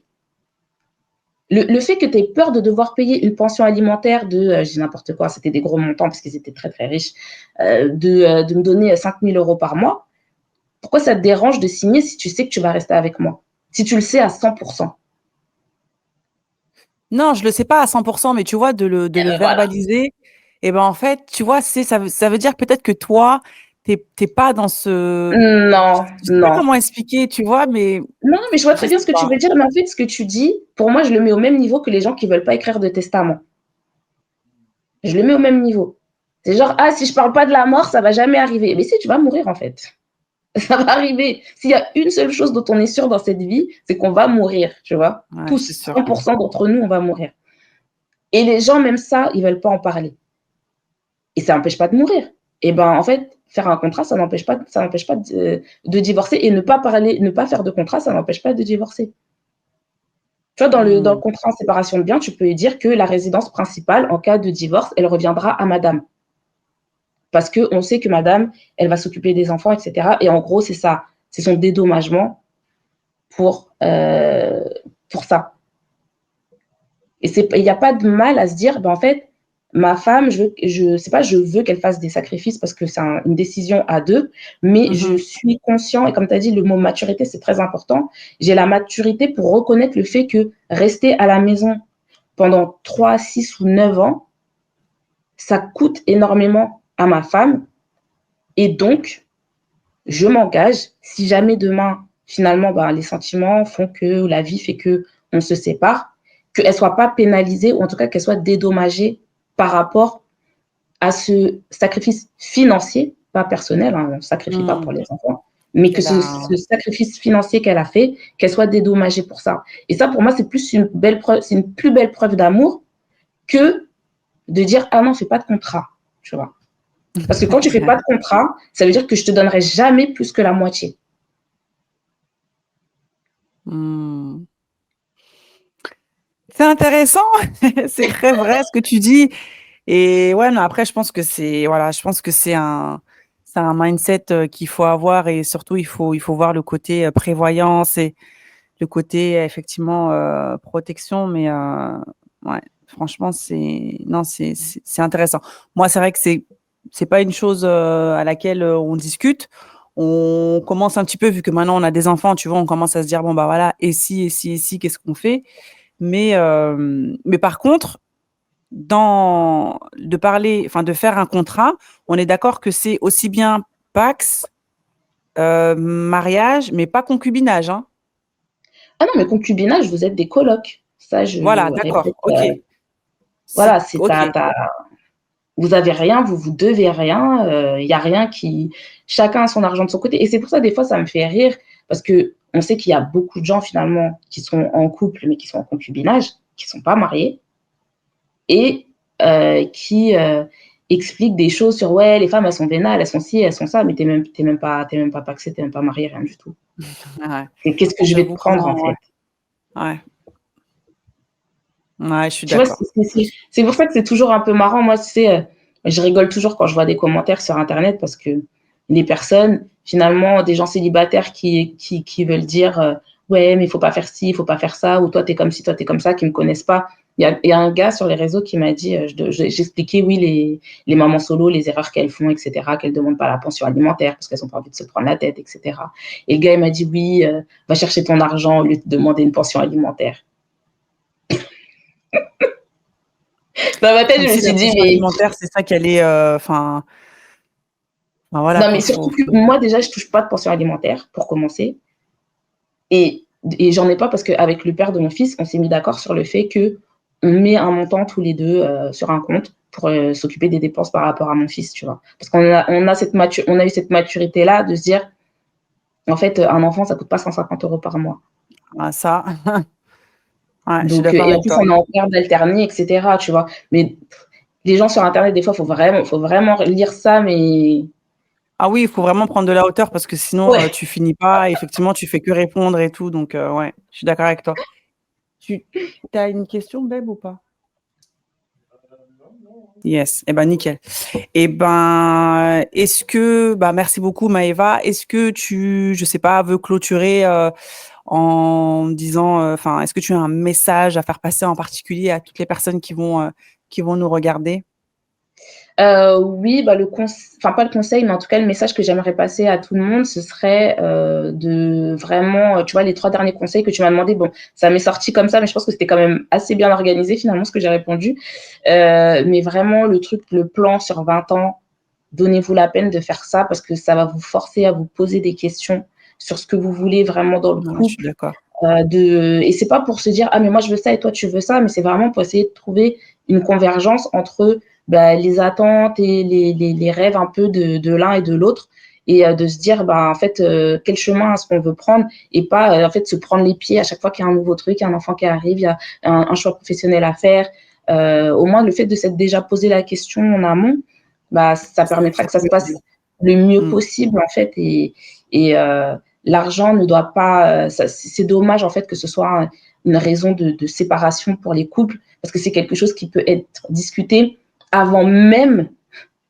le fait que tu aies peur de devoir payer une pension alimentaire je dis n'importe quoi, c'était des gros montants parce qu'ils étaient très très riches, de me donner 5 000 euros par mois, pourquoi ça te dérange de signer si tu sais que tu vas rester avec moi? Si tu le sais à 100%. Non, je le sais pas à 100%, mais tu vois, de le Voilà. verbaliser, et ben, en fait, tu vois, ça veut dire peut-être que toi, t'es pas dans Non, je sais pas non. comment expliquer, tu vois, mais Non, mais je vois je très bien sais ce que tu pas. veux dire, mais en fait, ce que tu dis, pour moi, je le mets au même niveau que les gens qui veulent pas écrire de testament. Je le mets au même niveau. C'est genre, ah, si je parle pas de la mort, ça va jamais arriver. Mais si, tu vas mourir, en fait. Ça va arriver. S'il y a une seule chose dont on est sûr dans cette vie, c'est qu'on va mourir, tu vois. Ouais, c'est Tous, sûr. 100% d'entre nous, on va mourir. Et les gens, même ça, ils veulent pas en parler. Et ça n'empêche pas de mourir. Et ben, en fait, faire un contrat, ça n'empêche pas de divorcer. Et ne pas parler, ne pas faire de contrat, ça n'empêche pas de divorcer. Tu vois, dans le Mmh. contrat en séparation de biens, tu peux dire que la résidence principale, en cas de divorce, elle reviendra à madame. Parce qu'on sait que madame, elle va s'occuper des enfants, etc. Et en gros, c'est ça. C'est son dédommagement pour ça. Et il n'y a pas de mal à se dire, en fait, ma femme, je veux qu'elle fasse des sacrifices parce que c'est une décision à deux, mais je Mmh. suis conscient, et comme tu as dit, le mot maturité, c'est très important. J'ai la maturité pour reconnaître le fait que rester à la maison pendant 3, 6 ou 9 ans, ça coûte énormément à ma femme. Et donc, je m'engage, si jamais demain, finalement, les sentiments font que, ou la vie fait que on se sépare, qu'elle ne soit pas pénalisée, ou en tout cas qu'elle soit dédommagée par rapport à ce sacrifice financier, pas personnel, hein, on ne sacrifie pas pour Mmh. les enfants, mais que Qu'elle a ce sacrifice financier qu'elle a fait, qu'elle soit dédommagée pour ça. Et ça, pour moi, c'est c'est une plus belle preuve d'amour que de dire, ah non, fais pas de contrat, tu vois. Parce que quand tu fais pas de contrat, ça veut dire que je te donnerai jamais plus que la moitié. Hmm. C'est intéressant, c'est très vrai ce que tu dis. Et ouais, non, après, je pense que c'est un mindset qu'il faut avoir et surtout, il faut voir le côté prévoyance et le côté effectivement protection. Mais ouais, franchement, c'est intéressant. Moi, c'est vrai que c'est pas une chose à laquelle on discute. On commence un petit peu, vu que maintenant on a des enfants, tu vois, on commence à se dire, bon, bah voilà, et si, qu'est-ce qu'on fait? Mais par contre, de faire un contrat, on est d'accord que c'est aussi bien Pax, mariage, mais pas concubinage, hein. Ah non, mais concubinage, vous êtes des colocs. Ça, Voilà, je d'accord, répète. ok. Voilà, c'est Ok. vous avez rien, vous vous devez rien. Il y a rien qui, chacun a son argent de son côté. Et c'est pour ça, des fois, ça me fait rire parce que on sait qu'il y a beaucoup de gens finalement qui sont en couple, mais qui sont en concubinage, qui sont pas mariés et qui expliquent des choses sur ouais, les femmes elles sont vénales, elles sont ci, elles sont ça, mais t'es même pas paxé, t'es même pas marié, rien du tout. Ouais. Et qu'est-ce que je vais te J'avoue que prendre en non, fait? ouais. Ouais, ouais, je suis Tu vois, d'accord. c'est pour ça que c'est toujours un peu marrant. Moi, tu sais, je rigole toujours quand je vois des commentaires sur Internet parce que les personnes, finalement, des gens célibataires qui veulent dire ouais, mais il faut pas faire ci, il faut pas faire ça, ou toi, t'es comme ci, toi, t'es comme ça, qui me connaissent pas. Il y a un gars sur les réseaux qui m'a dit, j'expliquais, oui, les mamans solo, les erreurs qu'elles font, etc., qu'elles demandent pas la pension alimentaire parce qu'elles ont pas envie de se prendre la tête, etc. Et le gars, il m'a dit, oui, va chercher ton argent au lieu de demander une pension alimentaire. Dans ma tête, Comme je me si la suis dit, pension mais alimentaire, c'est ça qu'elle est, voilà non, mais quoi, surtout que moi, déjà, je touche pas de pension alimentaire, pour commencer. Et, et j'en ai pas parce qu'avec le père de mon fils, on s'est mis d'accord sur le fait que on met un montant tous les deux sur un compte pour s'occuper des dépenses par rapport à mon fils, tu vois. Parce on a eu cette maturité-là de se dire, en fait, un enfant, ça coûte pas 150 € par mois. ah, ça, ouais, je suis Donc, d'accord et en avec plus, toi. on est en père d'alterner, etc., tu vois. Mais les gens sur Internet, des fois, faut vraiment lire ça, mais Ah oui, il faut vraiment prendre de la hauteur parce que sinon, ouais. tu finis pas. Effectivement, tu fais que répondre et tout. Donc, ouais, je suis d'accord avec toi. Tu as une question, Beb, ou pas? Yes. Eh ben, nickel. Eh ben, merci beaucoup, Maëva. Est-ce que je sais pas, veux clôturer en disant, est-ce que tu as un message à faire passer en particulier à toutes les personnes qui vont nous regarder? Oui, bah, enfin pas le conseil, mais en tout cas le message que j'aimerais passer à tout le monde, ce serait de vraiment, tu vois, les 3 derniers conseils que tu m'as demandé. Bon, ça m'est sorti comme ça, mais je pense que c'était quand même assez bien organisé finalement ce que j'ai répondu. Mais vraiment le plan sur 20 ans, donnez-vous la peine de faire ça parce que ça va vous forcer à vous poser des questions sur ce que vous voulez vraiment dans le Ouais, je suis couple. d'accord. Et c'est pas pour se dire ah mais moi je veux ça et toi tu veux ça, mais c'est vraiment pour essayer de trouver une convergence entre bah, les attentes et les rêves un peu de l'un et de l'autre et de se dire bah en fait quel chemin est-ce qu'on veut prendre et pas en fait se prendre les pieds à chaque fois qu'il y a un nouveau truc, un enfant qui arrive, il y a un choix professionnel à faire. Au moins le fait de s'être déjà posé la question en amont, bah ça Ça va permettra faire que ça se plus passe de- le mieux Mm. possible en fait et l'argent ne doit pas. C'est dommage en fait que ce soit une raison de séparation pour les couples parce que c'est quelque chose qui peut être discuté avant même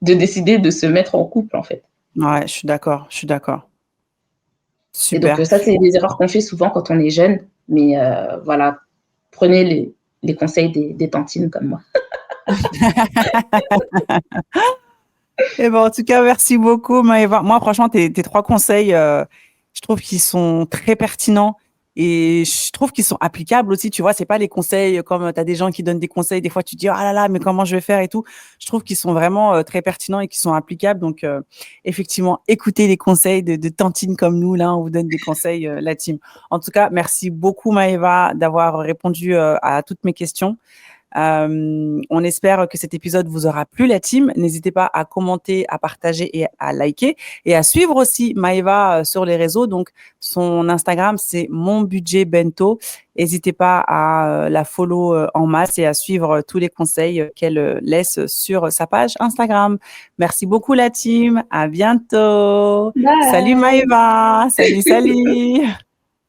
de décider de se mettre en couple en fait. Ouais, je suis d'accord. Je suis d'accord. Et donc Super. ça c'est des erreurs qu'on fait souvent quand on est jeune, mais voilà, prenez les conseils des tantines comme moi. Eh ben, en tout cas, merci beaucoup, Maëva. Moi, franchement, tes 3 conseils, je trouve qu'ils sont très pertinents et je trouve qu'ils sont applicables aussi. Tu vois, c'est pas les conseils comme tu as des gens qui donnent des conseils. Des fois, tu te dis, ah là là, mais comment je vais faire et tout. Je trouve qu'ils sont vraiment très pertinents et qu'ils sont applicables. Donc, effectivement, écoutez les conseils de tantines comme nous. Là, on vous donne des conseils, la team. En tout cas, merci beaucoup, Maëva, d'avoir répondu à toutes mes questions. On espère que cet épisode vous aura plu, la team. N'hésitez pas à commenter, à partager et à liker et à suivre aussi Maëva sur les réseaux. Donc, son Instagram, c'est Mon Budget Bento. N'hésitez pas à la follow en masse et à suivre tous les conseils qu'elle laisse sur sa page Instagram. Merci beaucoup, la team. À bientôt. Salut Bye. Maëva. Salut, salut.